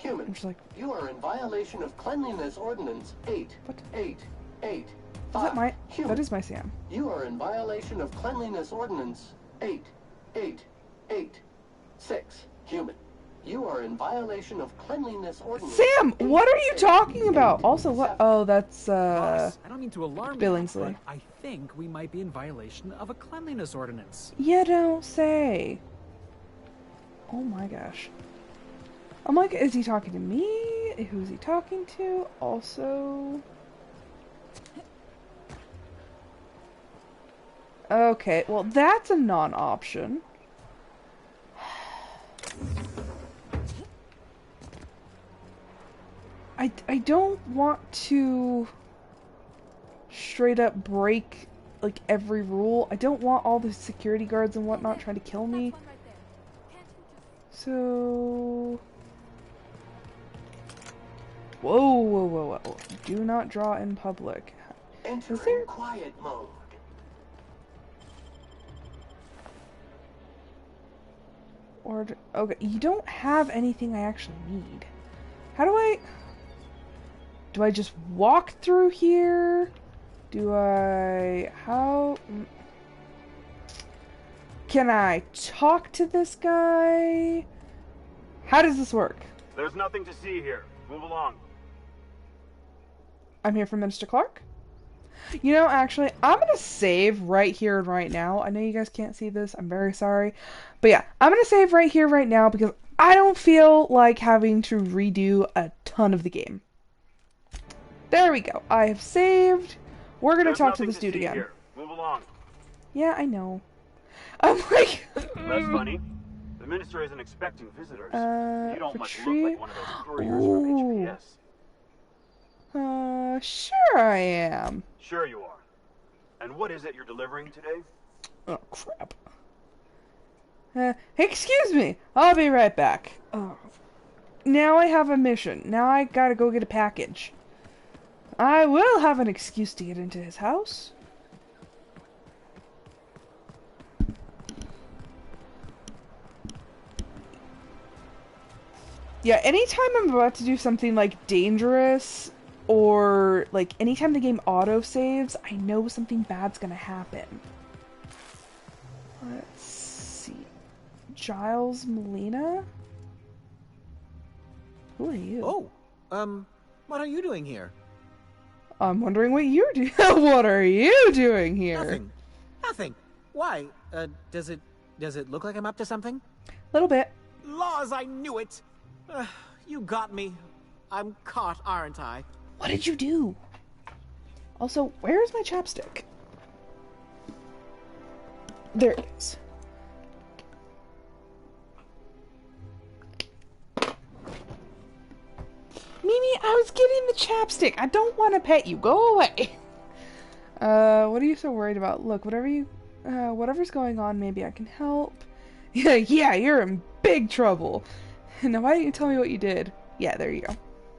Human, I'm just like, you are in violation of Cleanliness Ordinance 8885. is that my... Human, That is my Sam. you are in violation of Cleanliness Ordinance 8886. Human, you are in violation of Cleanliness Ordinance... Sam, what are you talking about? Also, what... Oh, that's, Boss, I don't mean to alarm you, Billingsley. but I think we might be in violation of a cleanliness ordinance. You don't say. Oh my gosh. I'm like, is he talking to me? Who's he talking to? Also... Okay, well, that's a non-option. I don't want to straight up break, like, every rule. I don't want all the security guards and whatnot trying to kill me. So... Whoa, whoa, whoa, whoa. Do not draw in public. Enter Is there... in quiet mode. Or... Okay, you don't have anything I actually need. How do I... Do I just walk through here? Do I... How... Can I talk to this guy? How does this work? There's nothing to see here. Move along. I'm here for Minister Clark. You know, actually, I'm gonna save right here and right now. I know you guys can't see this. I'm very sorry. But yeah, I'm gonna save right here, right now, because I don't feel like having to redo a ton of the game. There we go. I have saved. We're gonna talk to this dude again. Here. Move along. Yeah, I know. I'm like... That's funny. The minister isn't expecting visitors. You don't much look retreat? like one of those couriers from HPS. Sure I am. Sure you are. And what is it you're delivering today? Oh, crap. Excuse me. I'll be right back. Oh. Now I have a mission. Now I gotta go get a package. I will have an excuse to get into his house. Yeah, anytime I'm about to do something, like, dangerous, or, like, anytime the game auto-saves, I know something bad's gonna happen. Let's see. Giles Molina? Who are you? Oh, what are you doing here? I'm wondering what you're doing. What are you doing here? Nothing. Nothing. Why? Does it look like I'm up to something? Little bit. Laws, I knew it! You got me. I'm caught, aren't I? What did you do? Also, where's my chapstick? There it is. Mimi, I was getting the chapstick. I don't want to pet you. Go away. What are you so worried about? Look, whatever's going on, maybe I can help. Yeah, you're in big trouble. Now, why didn't you tell me what you did? Yeah, there you go.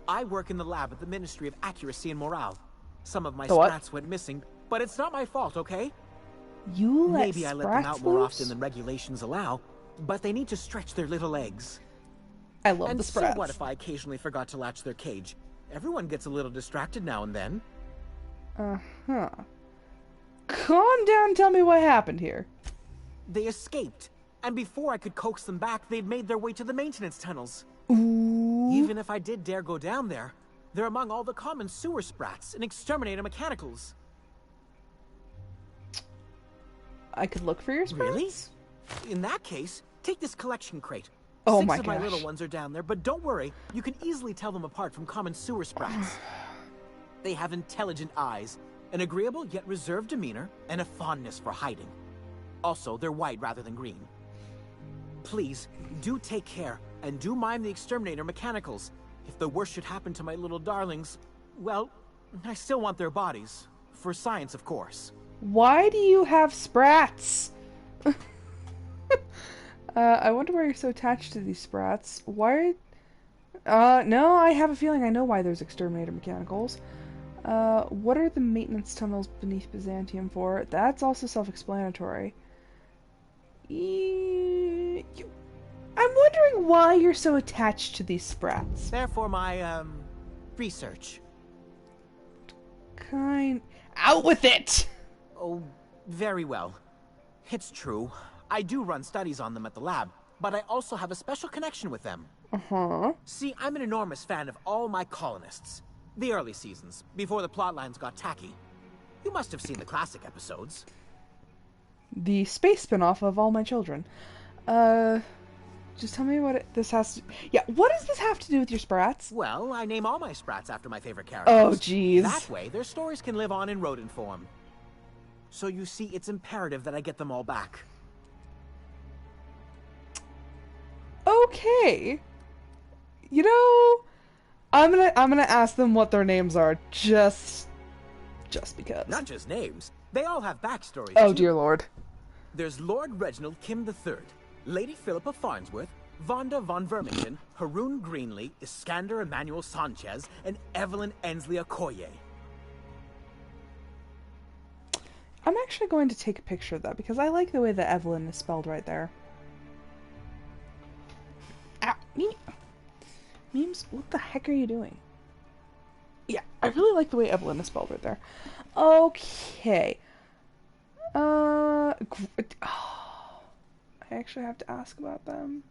I work in the lab at the Ministry of Accuracy and Morale. Some of my The what? sprats went missing, but it's not my fault, okay? You let Maybe I let them out more loose? often than regulations allow, but they need to stretch their little legs. I love And the so sprats. what if I occasionally forgot to latch their cage? Everyone gets a little distracted now and then. Uh-huh. Calm down and tell me what happened here. They escaped, and before I could coax them back, they'd made their way to the maintenance tunnels. Ooh. Even if I did dare go down there, they're among all the common sewer sprats and exterminator mechanicals. I could look for your sprats? Really? In that case, take this collection crate. Oh Six my of my gosh. little ones are down there, but don't worry, you can easily tell them apart from common sewer sprats. They have intelligent eyes, an agreeable yet reserved demeanor, and a fondness for hiding. Also, they're white rather than green. Please, do take care, and do mind the exterminator mechanicals. If the worst should happen to my little darlings, well, I still want their bodies. For science, of course. Why do you have sprats? I wonder why you're so attached to these sprats. Why? No, I have a feeling I know why there's exterminator mechanicals. What are the maintenance tunnels beneath Byzantium for? That's also self-explanatory. I'm wondering why you're so attached to these sprats. They're for my, research. Out with it! Oh, very well. It's true. I do run studies on them at the lab, but I also have a special connection with them. Uh-huh. See, I'm an enormous fan of all my colonists. The early seasons, before the plotlines got tacky. You must have seen the classic episodes. The space spin-off of All My Children. Just tell me what this has to... Yeah, what does this have to do with your sprats? Well, I name all my sprats after my favorite characters. Oh, jeez. That way, their stories can live on in rodent form. So you see, it's imperative that I get them all back. Okay. You know, I'm gonna ask them what their names are, just because. Not just names. They all have backstories, Oh, too. dear Lord. There's Lord Reginald Kim III, Lady Philippa Farnsworth, Vonda von Vermingen, Haroon Greenlee, Iskander Emmanuel Sanchez, and Evelyn Ensley Okoye. I'm actually going to take a picture of that because I like the way that Evelyn is spelled right there. Ah, Memes, what the heck are you doing? Yeah, I really like the way Evelyn is spelled right there. Okay. I actually have to ask about them.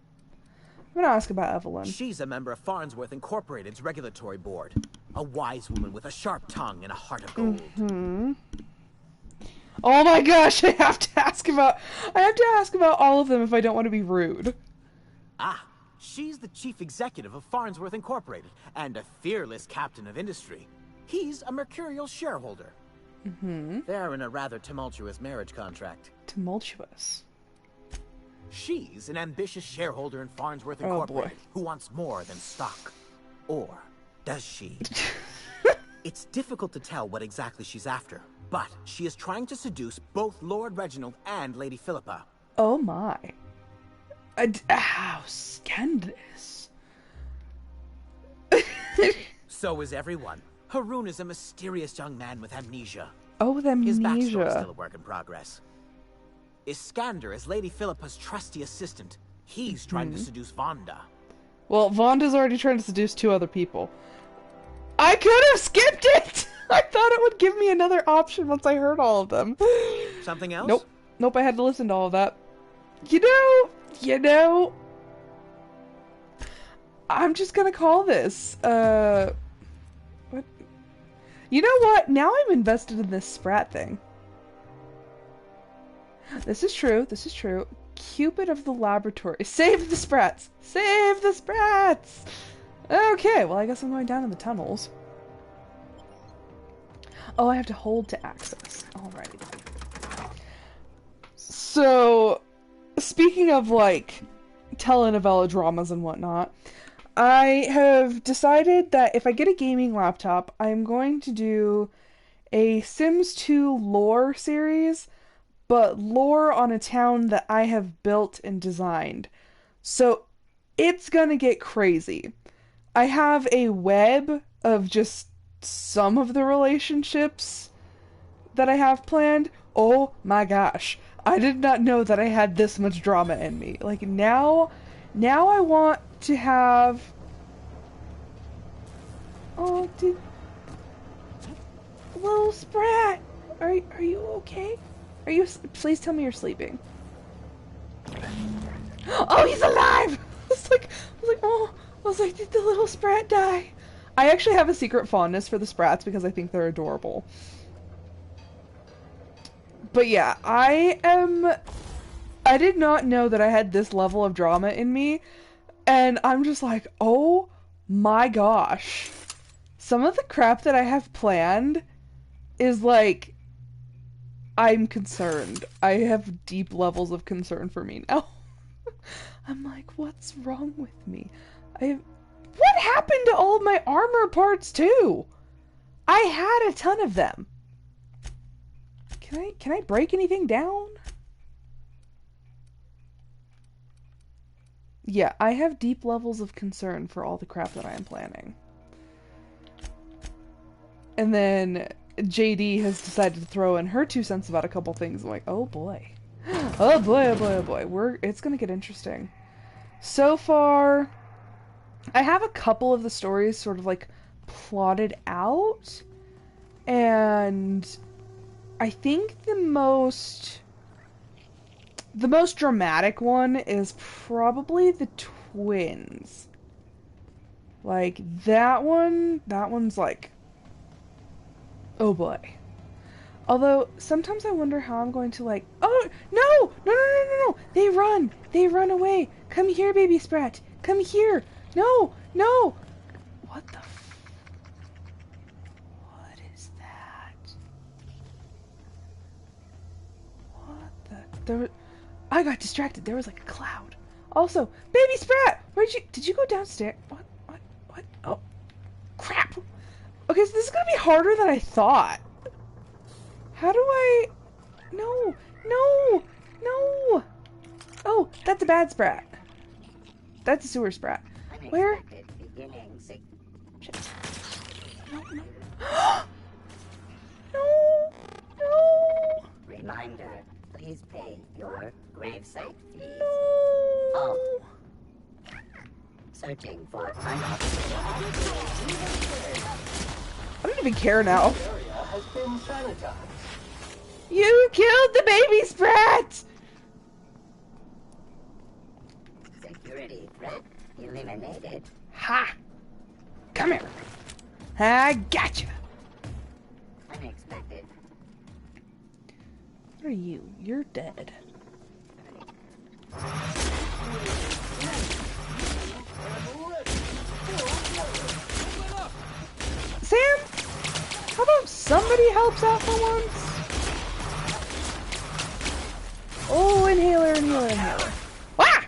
I'm gonna ask about Evelyn. She's a member of Farnsworth Incorporated's regulatory board. A wise woman with a sharp tongue and a heart of gold. Mm-hmm. Oh my gosh, I have to ask about all of them if I don't want to be rude. Ah, she's the chief executive of Farnsworth Incorporated and a fearless captain of industry. He's a mercurial shareholder. Mm-hmm. They're in a rather tumultuous marriage contract. Tumultuous. She's an ambitious shareholder in Farnsworth Incorporated who wants more than stock. Or does she? It's difficult to tell what exactly she's after, but she is trying to seduce both Lord Reginald and Lady Philippa. Oh my. How scandalous. So is everyone. Haroon is a mysterious young man with amnesia. Oh, with amnesia. His backstory is still a work in progress. Iskander is Lady Philippa's trusty assistant. He's trying to seduce Vonda. Well, Vonda's already trying to seduce 2 other people. I could have skipped it! I thought it would give me another option once I heard all of them. Something else? Nope. Nope, I had to listen to all of that. You know... I'm just gonna call this, what? You know what? Now I'm invested in this sprat thing. This is true. Cupid of the laboratory. Save the sprats! Save the sprats! Okay, well I guess I'm going down in the tunnels. Oh, I have to hold to access. Alrighty then. So, speaking of, like, telenovela dramas and whatnot, I have decided that if I get a gaming laptop, I'm going to do a Sims 2 lore series, but lore on a town that I have built and designed. So it's gonna get crazy. I have a web of just some of the relationships that I have planned. Oh my gosh. I did not know that I had this much drama in me. Like, now I want to have... Oh, Little Sprat! Are you okay? Please tell me you're sleeping. Oh, he's alive! Did the little Sprat die? I actually have a secret fondness for the Sprats because I think they're adorable. But yeah, I did not know that I had this level of drama in me, and I'm just like, oh my gosh. Some of the crap that I have planned is like, I'm concerned. I have deep levels of concern for me now. I'm like, what's wrong with me? What happened to all of my armor parts too? I had a ton of them. Can I break anything down? Yeah, I have deep levels of concern for all the crap that I am planning. And then JD has decided to throw in her 2 cents about a couple things. I'm like, oh boy. Oh boy, oh boy, oh boy. It's gonna get interesting. So far, I have a couple of the stories sort of like plotted out, and I think the most dramatic one is probably the twins. Like that one's like, oh boy. Although sometimes I wonder how I'm going to like, oh no, no, no, no, no, no, they run away. Come here, baby Sprat, come here. No, no. What the? What is that? What the? I got distracted. There was like a cloud. Also, baby Sprat, did you go downstairs? What? Oh, crap. Okay, so this is gonna be harder than I thought. How do I? No, no, no. Oh, that's a bad Sprat. That's a sewer Sprat. Where? No, no. No, no. Reminder, please pay your gravesite fees. No. Oh. Searching for I don't even care now. The area has been sanitized. You killed the baby Sprat! Security threat eliminated. Ha! Come here. I gotcha. Unexpected. What are you? You're dead. Sam? How about somebody helps out for once? Oh, inhaler, inhaler, inhaler. Ah!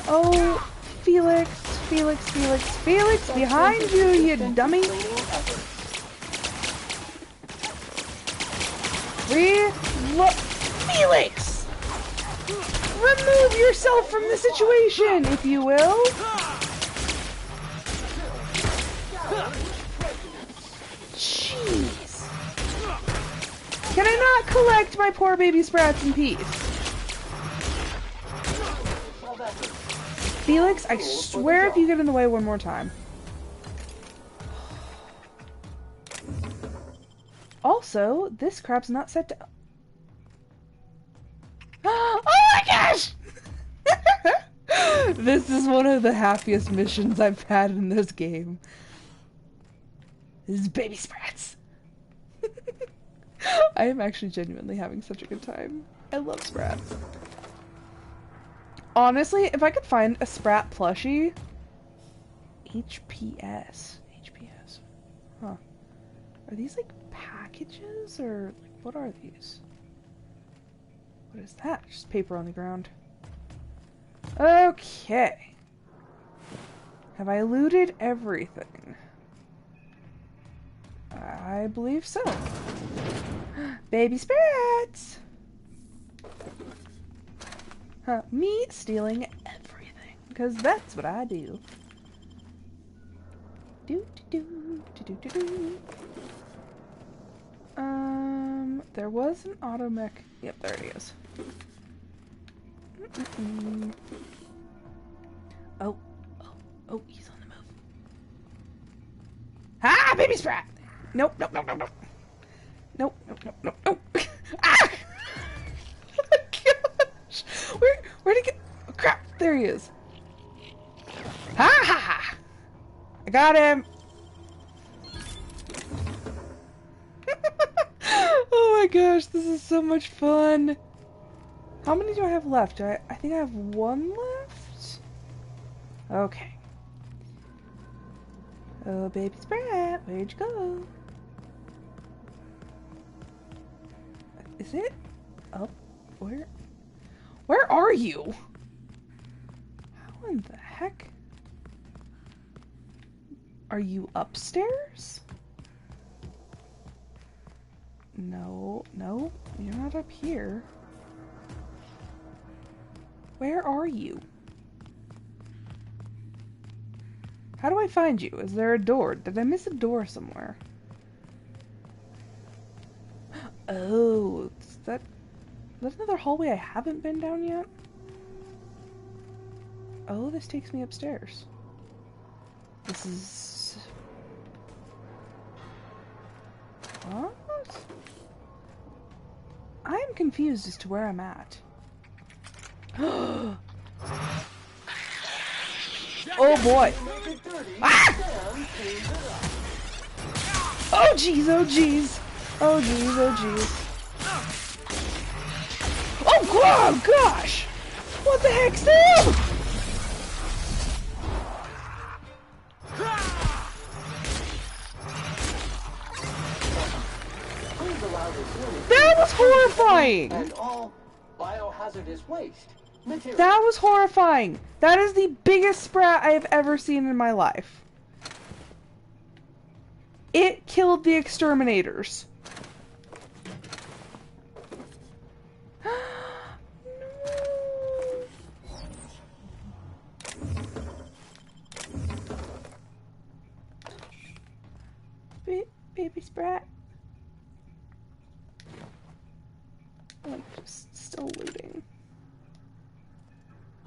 Oh, Felix, Felix, Felix, Felix, behind you, you dummy. Felix! Remove yourself from the situation, if you will. Jeez. Can I not collect my poor baby Sprats in peace? Felix, I swear if you get in the way one more time. Also, this crab's not set to... Oh my gosh! This is one of the happiest missions I've had in this game. This is baby Sprats. I am actually genuinely having such a good time. I love Sprats. Honestly, if I could find a Sprat plushie... HPS. HPS. Huh. Are these like packages or like what are these? What is that? Just paper on the ground. Okay. Have I looted everything? I believe so. Baby Sprats! Huh, me stealing everything. Because that's what I do. There was an automech. Yep, there it is. Oh, he's on the move. Ah, baby Sprat! Nope, nope, nope, nope, nope. Nope, nope, nope, nope, nope. Ah! Oh my gosh! Where'd he get? Oh, crap! There he is. Ha ha ha! I got him! Oh my gosh, this is so much fun. How many do I have left? I think I have one left? Okay. Oh, baby Sprat, where'd you go? Is it up? Where are you? How in the heck? Are you upstairs? No, you're not up here. Where are you? How do I find you? Is there a door? Did I miss a door somewhere? Oh, that's another hallway I haven't been down yet? Oh, this takes me upstairs. This is... What? I am confused as to where I'm at. Oh boy! Ah! Oh jeez, oh jeez! Oh jeez, oh jeez. Oh gosh! What the heck, Sam? That was horrifying! And all biohazardous waste. Material. That was horrifying! That is the biggest sprat I have ever seen in my life. It killed the exterminators. No. Baby sprat. Like, just still looting.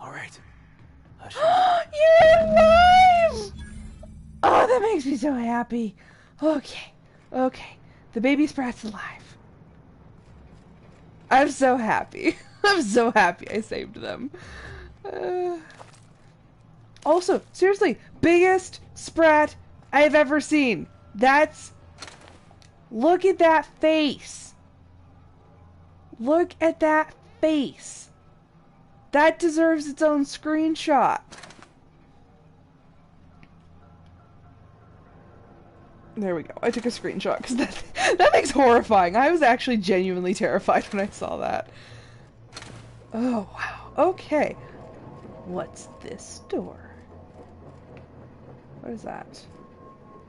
Alright. You're alive! Oh, that makes me so happy. Okay. Okay. The baby sprat's alive. I'm so happy. I'm so happy I saved them. Also, seriously, biggest sprat I've ever seen. That's... Look at that face. Look at that face. That deserves its own screenshot. There we go. I took a screenshot because that thing's horrifying. I was actually genuinely terrified when I saw that. Oh, wow. Okay. What's this door? What is that?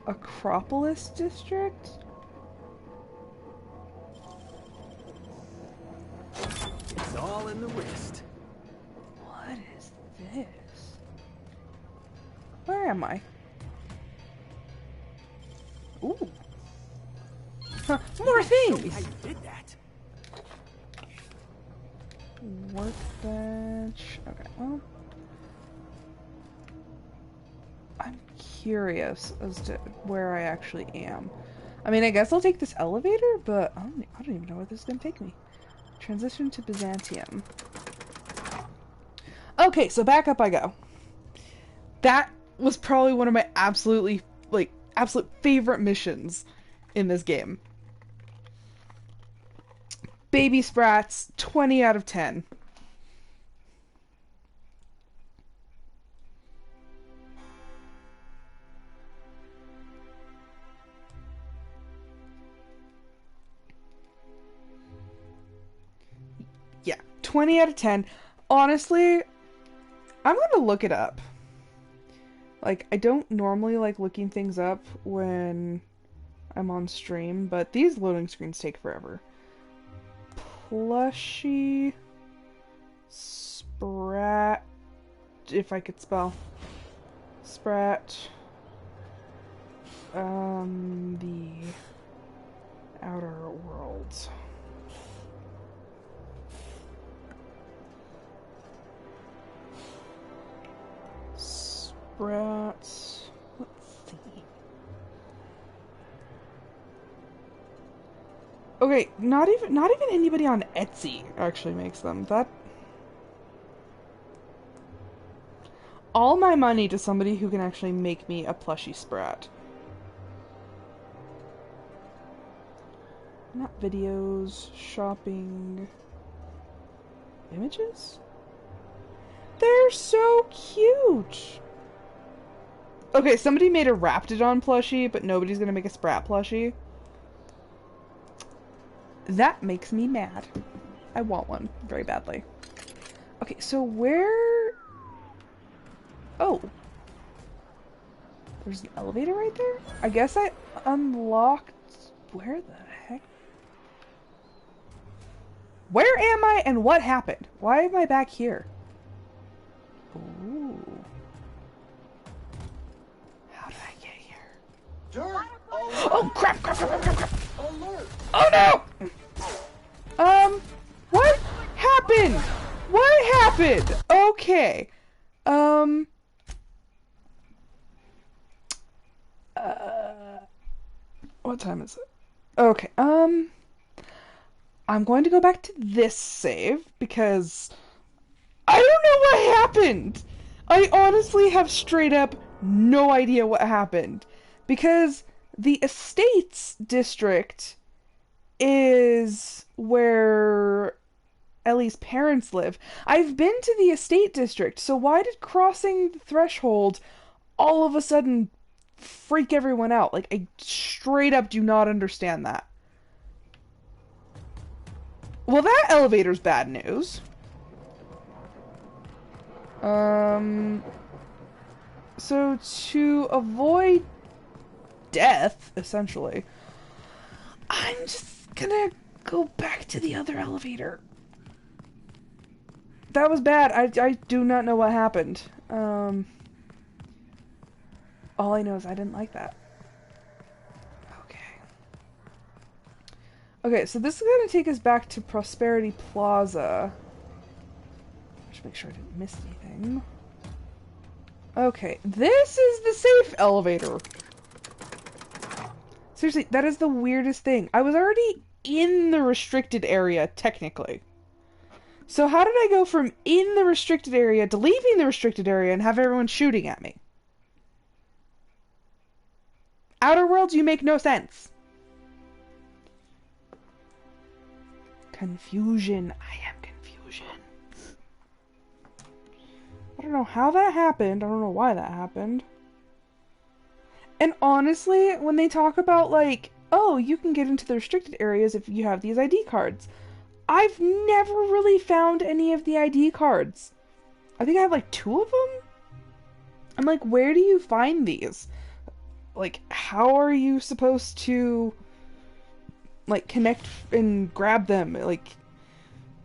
Acropolis District? It's all in the wrist. What is this? Where am I? Ooh. Huh, more things! How you did that? Workbench. Okay, well. I'm curious as to where I actually am. I mean, I guess I'll take this elevator, but I don't even know where this is going to take me. Transition to Byzantium. Okay, so back up I go. That was probably one of my absolute favorite missions in this game. Baby Sprats, 20 out of 10. Yeah, 20 out of 10. Honestly, I'm gonna look it up. Like, I don't normally like looking things up when I'm on stream, but these loading screens take forever. Plushy Sprat, if I could spell. Sprat. The Outer Worlds. Sprats. Let's see. Okay, not even anybody on Etsy actually makes them. That all my money to somebody who can actually make me a plushie sprat. Not videos, shopping, images? They're so cute! Okay, somebody made a Raptidon plushie, but nobody's gonna make a Sprat plushie. That makes me mad. I want one very badly. Okay, so where... Oh. There's an elevator right there? I guess I unlocked... Where the heck? Where am I and what happened? Why am I back here? Ooh. How did I get here? Dirt Oh crap, crap, crap, crap, crap! alert! Oh no! What happened? What happened? Okay. Um, what time is it? Okay, I'm going to go back to this save because I don't know what happened. I honestly have straight up no idea what happened because the Estates district is where Ellie's parents live. I've been to the Estate district, so why did crossing the threshold all of a sudden freak everyone out? Like, I straight up do not understand that. Well, that elevator's bad news. So to avoid death, essentially, I'm just gonna go back to the other elevator. That was bad. I do not know what happened. All I know is I didn't like that. Okay, so this is gonna take us back to Prosperity Plaza. Just make sure I didn't miss anything. Okay, this is the safe elevator. Seriously, that is the weirdest thing. I was already in the restricted area, technically. So how did I go from in the restricted area to leaving the restricted area and have everyone shooting at me? Outer Worlds, you make no sense. Confusion. I am confusion. I don't know how that happened. I don't know why that happened. And honestly, when they talk about, like, oh, you can get into the restricted areas if you have these ID cards, I've never really found any of the ID cards. I think I have, like, 2 of them? I'm like, where do you find these? Like, how are you supposed to, like, connect and grab them? Like,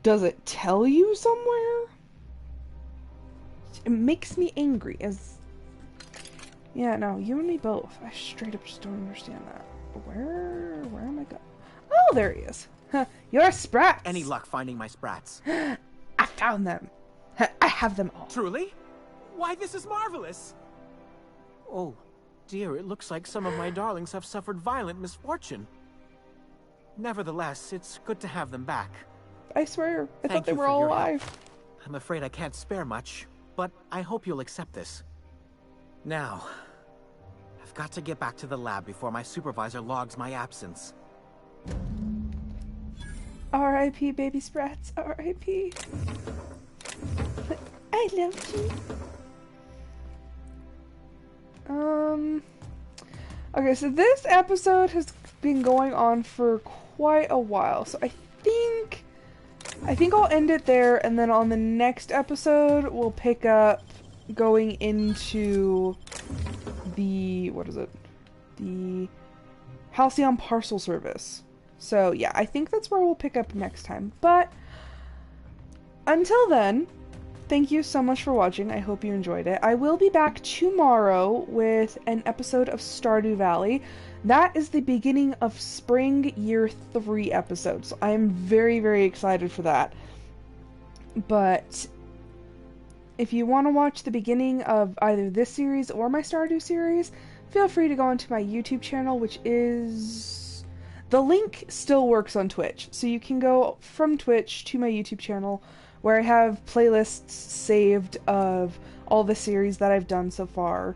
does it tell you somewhere? It makes me angry as... Yeah, no, you and me both. I straight up just don't understand that. Where am I going? Oh, there he is. Huh, you're Sprats! Any luck finding my Sprats? I found them. I have them all. Truly? Why, this is marvelous! Oh, dear, it looks like some of my darlings have suffered violent misfortune. Nevertheless, it's good to have them back. I swear, I thought they were all alive. Help. I'm afraid I can't spare much, but I hope you'll accept this. Now, I've got to get back to the lab before my supervisor logs my absence. R.I.P. baby Sprats. R.I.P. I love you. Okay, so this episode has been going on for quite a while, so I think I'll end it there, and then on the next episode we'll pick up going into the, what is it? The Halcyon Parcel Service. So yeah, I think that's where we'll pick up next time. But until then, thank you so much for watching. I hope you enjoyed it. I will be back tomorrow with an episode of Stardew Valley. That is the beginning of Spring Year 3 episode, so I am very, very excited for that. But if you want to watch the beginning of either this series or my Stardew series, feel free to go onto my YouTube channel, which is... The link still works on Twitch, so you can go from Twitch to my YouTube channel, where I have playlists saved of all the series that I've done so far.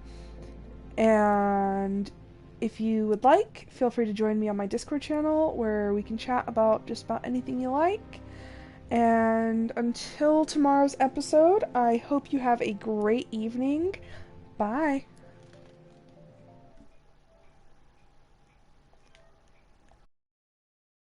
And if you would like, feel free to join me on my Discord channel, where we can chat about just about anything you like. And until tomorrow's episode, I hope you have a great evening. Bye.